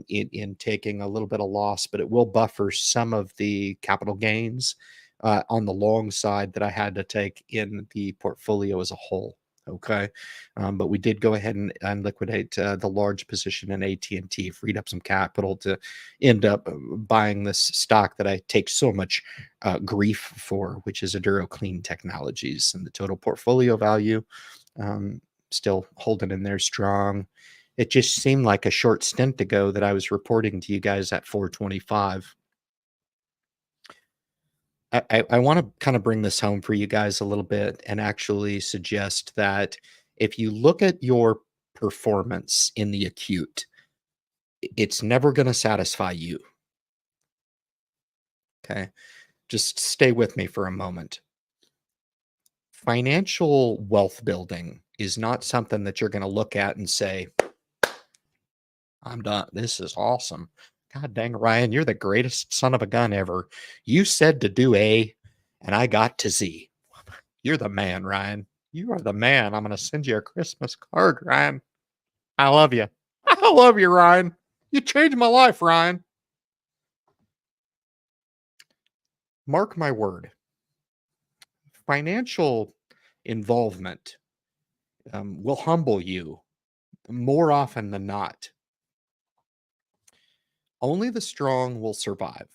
in taking a little bit of loss, but it will buffer some of the capital gains on the long side that I had to take in the portfolio as a whole. Okay, but we did go ahead and liquidate the large position in AT&T, freed up some capital to end up buying this stock that I take so much grief for, which is Aduro Clean Technologies, and the total portfolio value still holding in there strong. It just seemed like a short stint ago that I was reporting to you guys at 425. I want to kind of bring this home for you guys a little bit and actually suggest that if you look at your performance in the acute, it's never going to satisfy you. Okay. Just stay with me for a moment. Financial wealth building is not something that you're going to look at and say, I'm done. This is awesome. God dang, Ryan, you're the greatest son of a gun ever. You said to do A, and I got to Z. You're the man, Ryan. You are the man. I'm going to send you a Christmas card, Ryan. I love you. I love you, Ryan. You changed my life, Ryan. Mark my word. Financial involvement will humble you more often than not. Only the strong will survive.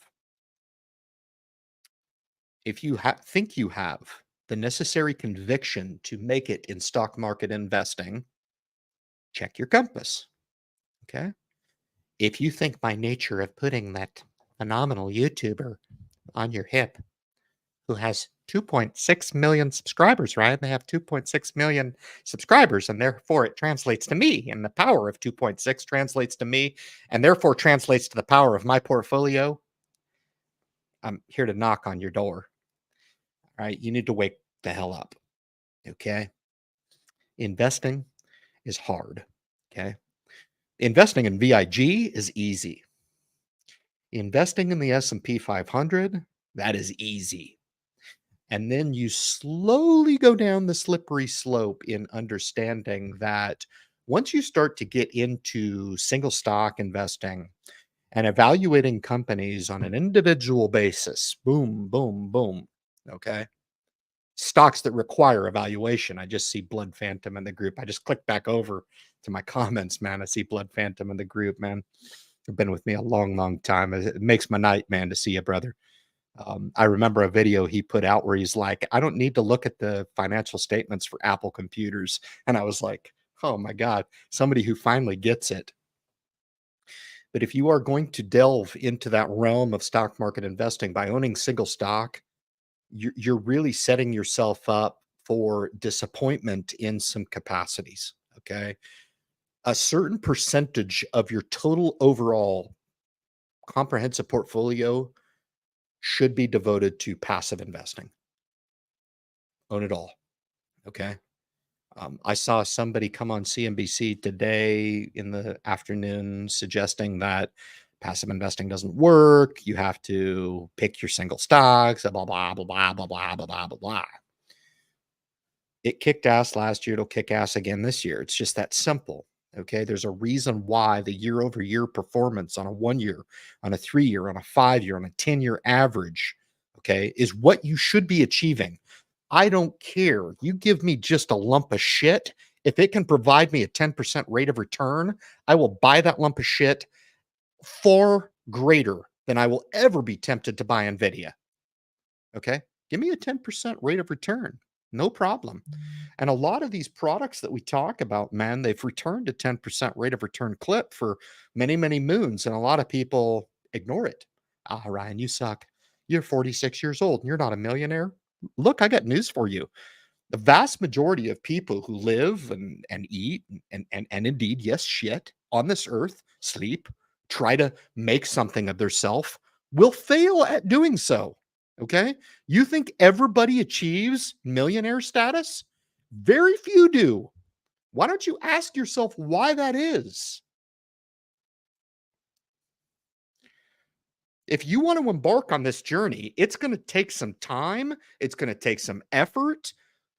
If you think you have the necessary conviction to make it in stock market investing, check your compass. Okay. If you think by nature of putting that phenomenal YouTuber on your hip who has 2.6 million subscribers, right? They have 2.6 million subscribers, and therefore it translates to me, and the power of 2.6 translates to me, and therefore translates to the power of my portfolio. I'm here to knock on your door. All right. You need to wake the hell up. Okay. Investing is hard. Okay. Investing in VIG is easy. Investing in the S&P 500, that is easy. And then you slowly go down the slippery slope in understanding that once you start to get into single stock investing and evaluating companies on an individual basis, boom, boom, boom. Okay. Stocks that require evaluation. I just see Blood Phantom in the group. I just click back over to my comments, man. I see Blood Phantom in the group, man. You've been with me a long, long time. It makes my night, man, to see you, brother. I remember a video he put out where he's like, I don't need to look at the financial statements for Apple computers. And I was like, oh my God, somebody who finally gets it. But if you are going to delve into that realm of stock market investing by owning single stock, you're really setting yourself up for disappointment in some capacities. Okay. A certain percentage of your total overall comprehensive portfolio should be devoted to passive investing. Own it all. Okay. I saw somebody come on CNBC today in the afternoon suggesting that passive investing doesn't work. You have to pick your single stocks, blah, blah, blah, blah, blah, blah, blah, blah, blah, blah. It kicked ass last year. It'll kick ass again this year. It's just that simple. Okay. There's a reason why the year over year performance on a 1 year, on a 3 year, on a 5 year, on a 10-year average, okay, is what you should be achieving. I don't care. You give me just a lump of shit. If it can provide me a 10% rate of return, I will buy that lump of shit far greater than I will ever be tempted to buy NVIDIA. Okay. Give me a 10% rate of return. No problem. And a lot of these products that we talk about, man, they've returned a 10% rate of return clip for many, many moons. And a lot of people ignore it. Ah, Ryan, you suck. You're 46 years old and you're not a millionaire. Look, I got news for you. The vast majority of people who live and eat and indeed, yes, shit on this earth, sleep, try to make something of theirself, will fail at doing so. Okay? You think everybody achieves millionaire status? Very few do. Why don't you ask yourself why that is? If you want to embark on this journey, it's going to take some time, it's going to take some effort.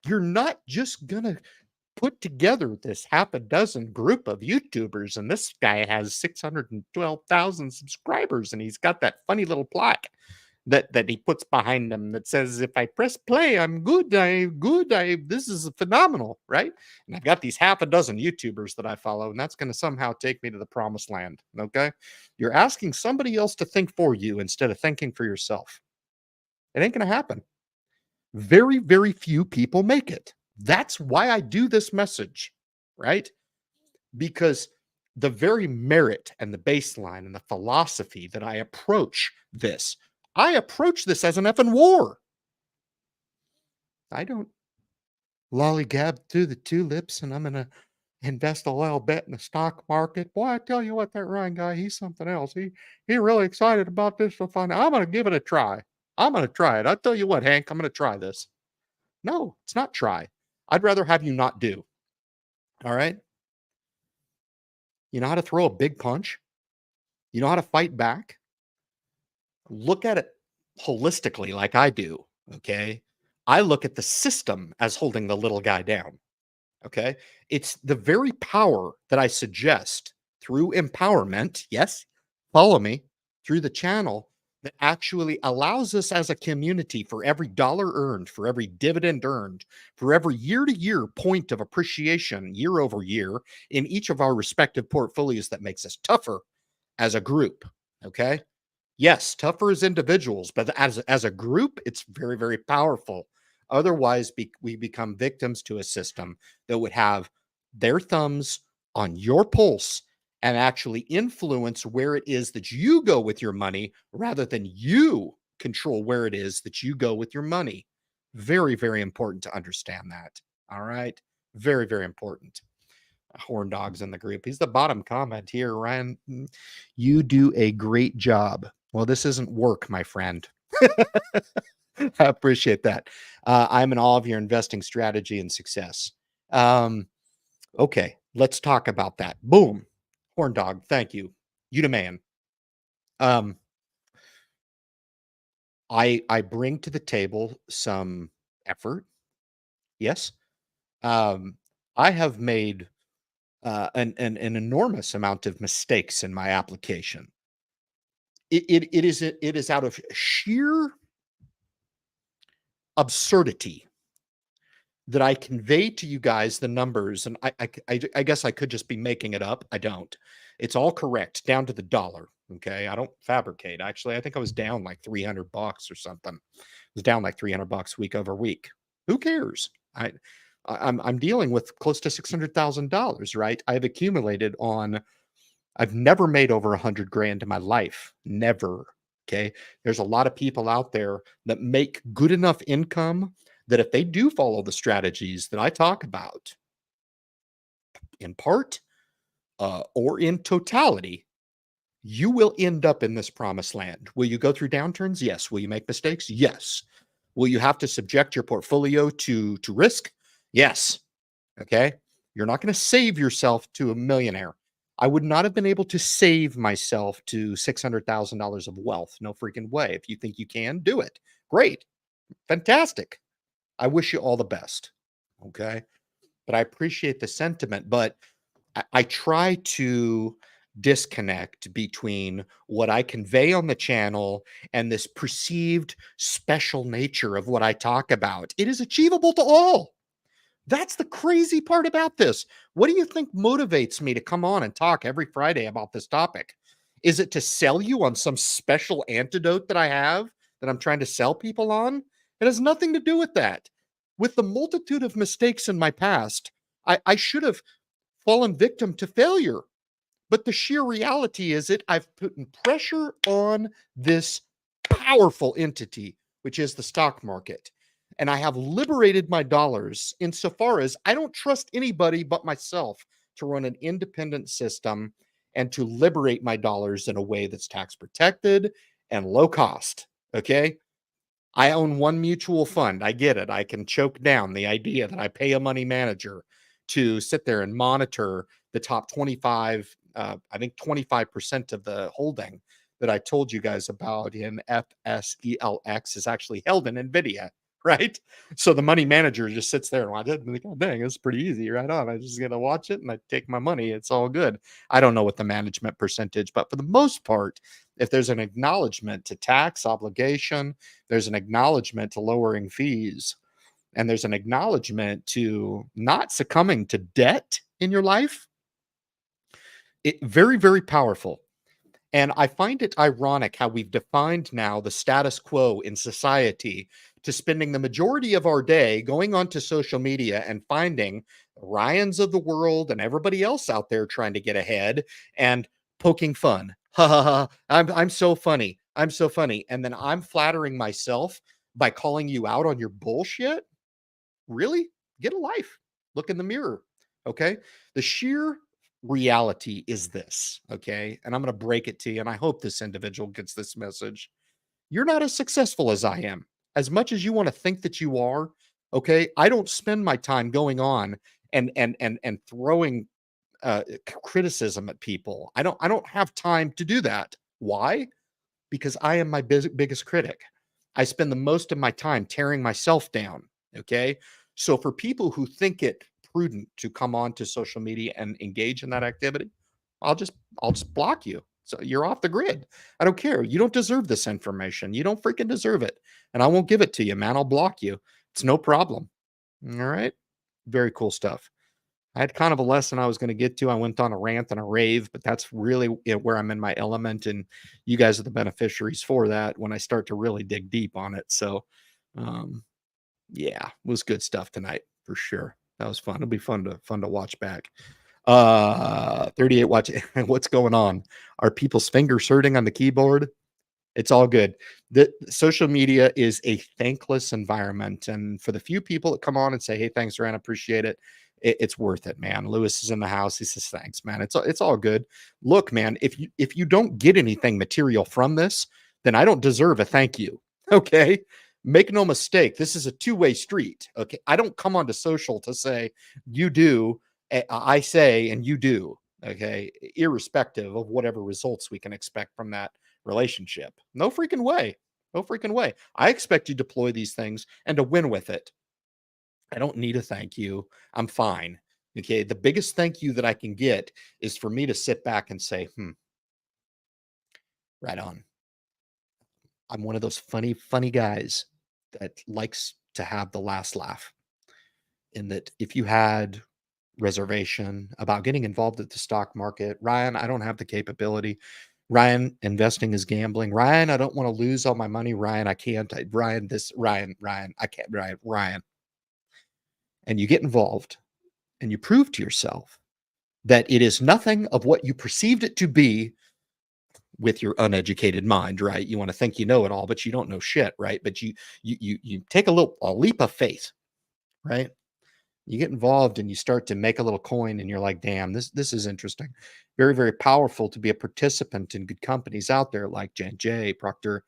You're not just going to put together this half a dozen group of YouTubers, and this guy has 612,000 subscribers, and he's got that funny little plaque that he puts behind him that says, "If I press play, I'm good. This is phenomenal," right? And I've got these half a dozen YouTubers that I follow, and that's going to somehow take me to the promised land. Okay, you're asking somebody else to think for you instead of thinking for yourself. It ain't going to happen. Very, very few people make it. That's why I do this message, right? Because the very merit and the baseline and the philosophy that I approach this as an effing war. I don't lollygab through the tulips and I'm going to invest a little bit in the stock market. Boy, I tell you what, that Ryan guy, he's something else. He really excited about this. So fun. I'm going to give it a try. I'm going to try it. I'll tell you what, Hank, I'm going to try this. No, it's not try. I'd rather have you not do. All right. You know how to throw a big punch? You know how to fight back? Look at it holistically like I do, okay? I look at the system as holding the little guy down, okay? It's the very power that I suggest through empowerment, yes, follow me, through the channel that actually allows us as a community for every dollar earned, for every dividend earned, for every year-to-year point of appreciation year over year in each of our respective portfolios that makes us tougher as a group, okay? Yes, tougher as individuals, but as a group, it's very, very powerful. Otherwise, we become victims to a system that would have their thumbs on your pulse and actually influence where it is that you go with your money rather than you control where it is that you go with your money. Very, very important to understand that. All right. Very, very important. Horn dogs in the group. He's the bottom comment here, Ryan. You do a great job. Well, this isn't work, my friend. I appreciate that. I'm in awe of your investing strategy and success. Okay, let's talk about that. Boom. Horn dog, thank you. You the man. Um, I bring to the table some effort. Yes. Um, I have made an enormous amount of mistakes in my application. It is out of sheer absurdity that I convey to you guys the numbers, and I guess I could just be making it up. I don't. It's all correct down to the dollar. Okay, I don't fabricate. Actually, I think I was down like $300 or something. I was down like $300 week over week. Who cares? I'm dealing with close to $600,000. Right? I've accumulated on. I've never made over 100 grand in my life. Never. Okay. There's a lot of people out there that make good enough income that if they do follow the strategies that I talk about, in part or in totality, you will end up in this promised land. Will you go through downturns? Yes. Will you make mistakes? Yes. Will you have to subject your portfolio to risk? Yes. Okay. You're not going to save yourself to a millionaire. I would not have been able to save myself to $600,000 of wealth. No freaking way. If you think you can, do it. Great. Fantastic. I wish you all the best. Okay. But I appreciate the sentiment. But I try to disconnect between what I convey on the channel and this perceived special nature of what I talk about. It is achievable to all. That's the crazy part about this. What do you think motivates me to come on and talk every Friday about this topic? Is it to sell you on some special antidote that I have that I'm trying to sell people on? It has nothing to do with that. With the multitude of mistakes in my past, I should have fallen victim to failure. But the sheer reality is that I've put pressure on this powerful entity, which is the stock market. And I have liberated my dollars insofar as I don't trust anybody but myself to run an independent system and to liberate my dollars in a way that's tax protected and low cost. Okay. I own one mutual fund. I get it. I can choke down the idea that I pay a money manager to sit there and monitor the top 25, I think 25% of the holding that I told you guys about in FSELX is actually held in NVIDIA, right? So the money manager just sits there and watches it and like, oh, dang, it's pretty easy, right on. I just got to watch it and I take my money. It's all good. I don't know what the management percentage, but for the most part, if there's an acknowledgement to tax obligation, there's an acknowledgement to lowering fees, and there's an acknowledgement to not succumbing to debt in your life. It very, very powerful. And I find it ironic how we've defined now the status quo in society to spending the majority of our day going onto social media and finding Ryans of the world and everybody else out there trying to get ahead and poking fun. Ha ha ha. I'm so funny. I'm so funny. And then I'm flattering myself by calling you out on your bullshit. Really? Get a life. Look in the mirror. Okay. The sheer reality is this. Okay. And I'm going to break it to you. And I hope this individual gets this message. You're not as successful as I am. As much as you want to think that you are, okay, I don't spend my time going on and throwing criticism at people. I don't have time to do that. Why? Because I am my biggest critic. I spend the most of my time tearing myself down. Okay. So for people who think it prudent to come on to social media and engage in that activity, I'll just I'll just block you. So you're off the grid. I don't care. You don't deserve this information. You don't freaking deserve it. And I won't give it to you, man. I'll block you. It's no problem. All right. Very cool stuff. I had kind of a lesson I was going to get to. I went on a rant and a rave, but that's really where I'm in my element. And you guys are the beneficiaries for that when I start to really dig deep on it. So, um, yeah, it was good stuff tonight for sure. That was fun. It'll be fun to watch back. 38 watch. What's going on? Are people's fingers hurting on the keyboard? It's all good. The social media is a thankless environment, and for the few people that come on and say, "Hey, thanks, Ryan, appreciate it," it's worth it, man. Lewis is in the house. He says, "Thanks, man. It's all good." Look, man, if you don't get anything material from this, then I don't deserve a thank you. Okay, make no mistake. This is a two-way street. Okay, I don't come onto social to say you do, I say, and you do. Okay, irrespective of whatever results we can expect from that relationship. No freaking way. No freaking way. I expect you to deploy these things and to win with it. I don't need a thank you. I'm fine. Okay. The biggest thank you that I can get is for me to sit back and say, right on. I'm one of those funny guys that likes to have the last laugh. In that, if you had reservation about getting involved at the stock market, Ryan, I don't have the capability. Ryan, investing is gambling. Ryan, I don't want to lose all my money. Ryan, I can't. Ryan, I can't. Ryan. And you get involved and you prove to yourself that it is nothing of what you perceived it to be with your uneducated mind, right? You want to think you know it all, but you don't know shit, right? But you take a leap of faith, right? You get involved and you start to make a little coin and you're like, damn, this is interesting. Very, very powerful to be a participant in good companies out there like J&J, Procter,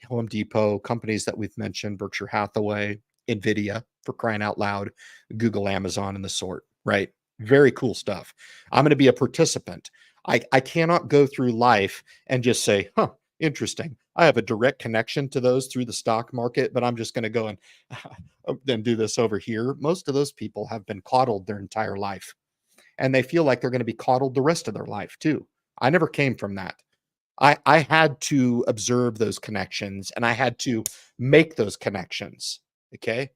Home Depot, companies that we've mentioned, Berkshire Hathaway, Nvidia, for crying out loud, Google, Amazon, and the sort, right? Very cool stuff. I'm going to be a participant. I cannot go through life and just say, huh, interesting. I have a direct connection to those through the stock market, but I'm just going to go and then do this over here. Most of those people have been coddled their entire life. and they feel like they're going to be coddled the rest of their life too. I never came from that. I had to observe those connections and I had to make those connections. Okay.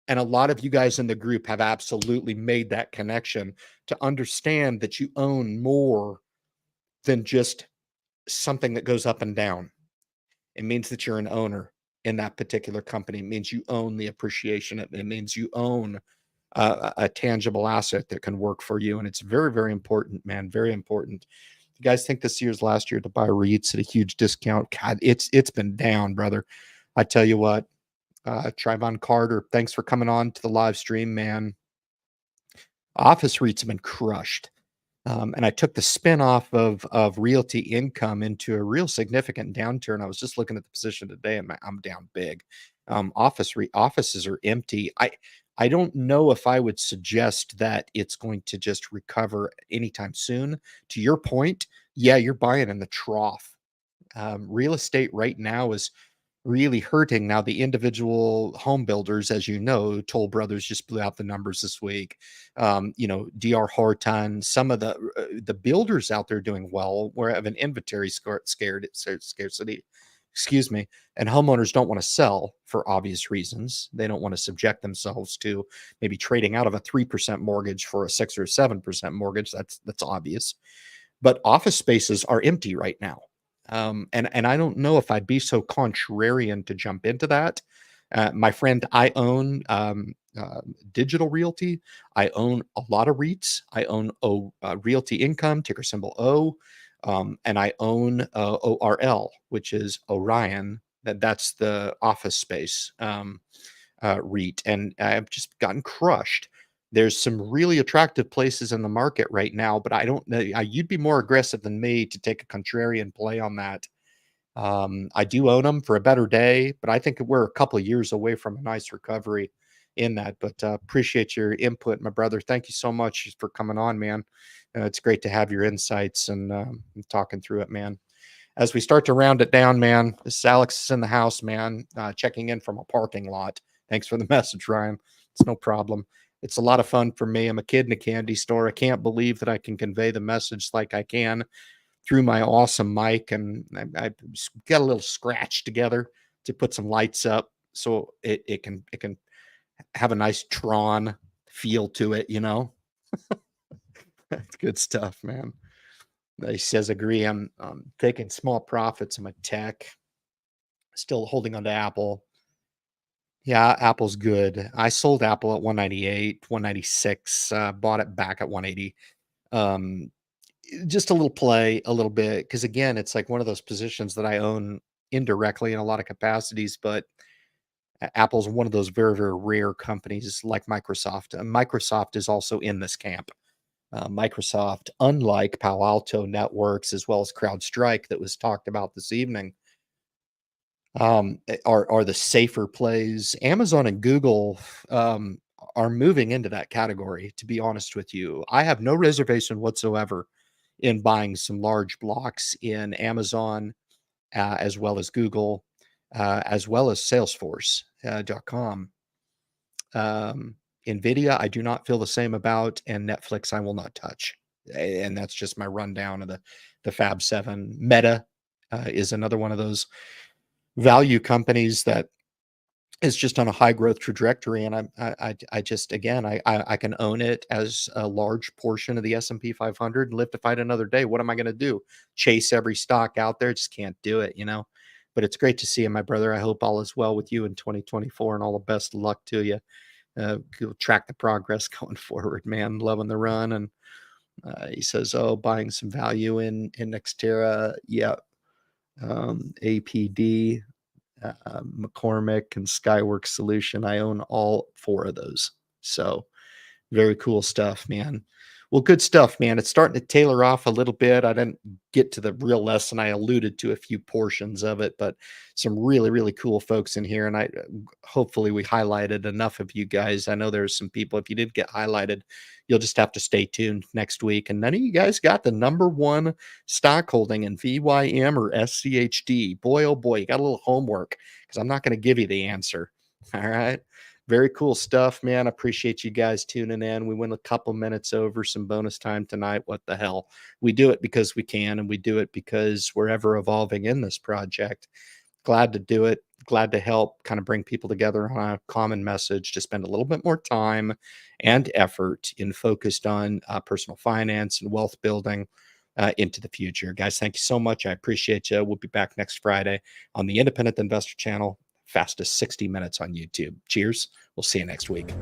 And a lot of you guys in the group have absolutely made that connection to understand that you own more than just something that goes up and down. It means that you're an owner in that particular company. It means you own the appreciation. It means you own a tangible asset that can work for you. And it's very, very important, man. Very important. You guys think this year's last year to buy REITs at a huge discount? God, it's been down, brother. I tell you what, Trayvon Carter, thanks for coming on to the live stream, man. Office REITs have been crushed. And I took the spin off of realty income into a real significant downturn. I was just looking at the position today, and I'm down big. Offices are empty. I don't know if I would suggest that it's going to just recover anytime soon. To your point, yeah, you're buying in the trough. Real estate right now is really hurting. Now, the individual home builders, as you know, Toll Brothers just blew out the numbers this week. DR Horton, some of the builders out there doing well. We're having inventory scarcity. Excuse me. And homeowners don't want to sell for obvious reasons. They don't want to subject themselves to maybe trading out of a 3% mortgage for a 6 or 7% mortgage. That's obvious. But office spaces are empty right now. And I don't know if I'd be so contrarian to jump into that. My friend, I own digital realty. I own a lot of REITs. I own Realty Income, ticker symbol O, and I own ORL, which is Orion. That's the office space REIT, and I've just gotten crushed. There's some really attractive places in the market right now, but I don't know. You'd be more aggressive than me to take a contrarian play on that. I do own them for a better day, but I think we're a couple of years away from a nice recovery in that. But appreciate your input, my brother. Thank you so much for coming on, man. It's great to have your insights and talking through it, man. As we start to round it down, man, this is Alex is in the house, man, checking in from a parking lot. Thanks for the message, Ryan. It's no problem. It's a lot of fun for me. I'm a kid in a candy store. I can't believe that I can convey the message like I can through my awesome mic. And I got a little scratch together to put some lights up so it can have a nice Tron feel to it, you know? That's good stuff, man. He says, agree. I'm taking small profits in my tech, still holding on to Apple. Yeah, Apple's good. I sold Apple at 198, 196, bought it back at 180. Um, just a little play, a little bit, because again, it's like one of those positions that I own indirectly in a lot of capacities, but Apple's one of those very, very rare companies like Microsoft. Microsoft is also in this camp. Microsoft, unlike Palo Alto Networks as well as CrowdStrike that was talked about this evening, are the safer plays. Amazon and Google are moving into that category, to be honest with you. I have no reservation whatsoever in buying some large blocks in Amazon, as well as Google, as well as Salesforce.com. Nvidia, I do not feel the same about, and Netflix, I will not touch. And that's just my rundown of the Fab Seven. Meta is another one of those value companies that is just on a high growth trajectory, and I just again I can own it as a large portion of the S&P 500 and live to fight another day. What am I going to do? Chase every stock out there? Just can't do it, you know. But it's great to see you, my brother. I hope all is well with you in 2024, and all the best of luck to you. You'll track the progress going forward, man. Loving the run, and he says, "Oh, buying some value in Nextera, yeah, APD." McCormick and Skyworks Solution. I own all four of those. So very cool stuff, man. Well, good stuff, man. It's starting to tailor off a little bit. I didn't get to the real lesson. I alluded to a few portions of it, but some really, really cool folks in here. And I hopefully we highlighted enough of you guys. I know there's some people, if you did get highlighted, you'll just have to stay tuned next week. And none of you guys got the number one stock holding in VYM or SCHD. Boy, oh boy, you got a little homework because I'm not going to give you the answer. All right. Very cool stuff, man. Appreciate you guys tuning in. We went a couple minutes over some bonus time tonight. What the hell? We do it because we can, and we do it because we're ever evolving in this project. Glad to do it. Glad to help kind of bring people together on a common message to spend a little bit more time and effort in focused on personal finance and wealth building into the future. Guys, thank you so much. I appreciate you. We'll be back next Friday on the Independent Investor channel, fastest 60 minutes on YouTube. Cheers. We'll see you next week.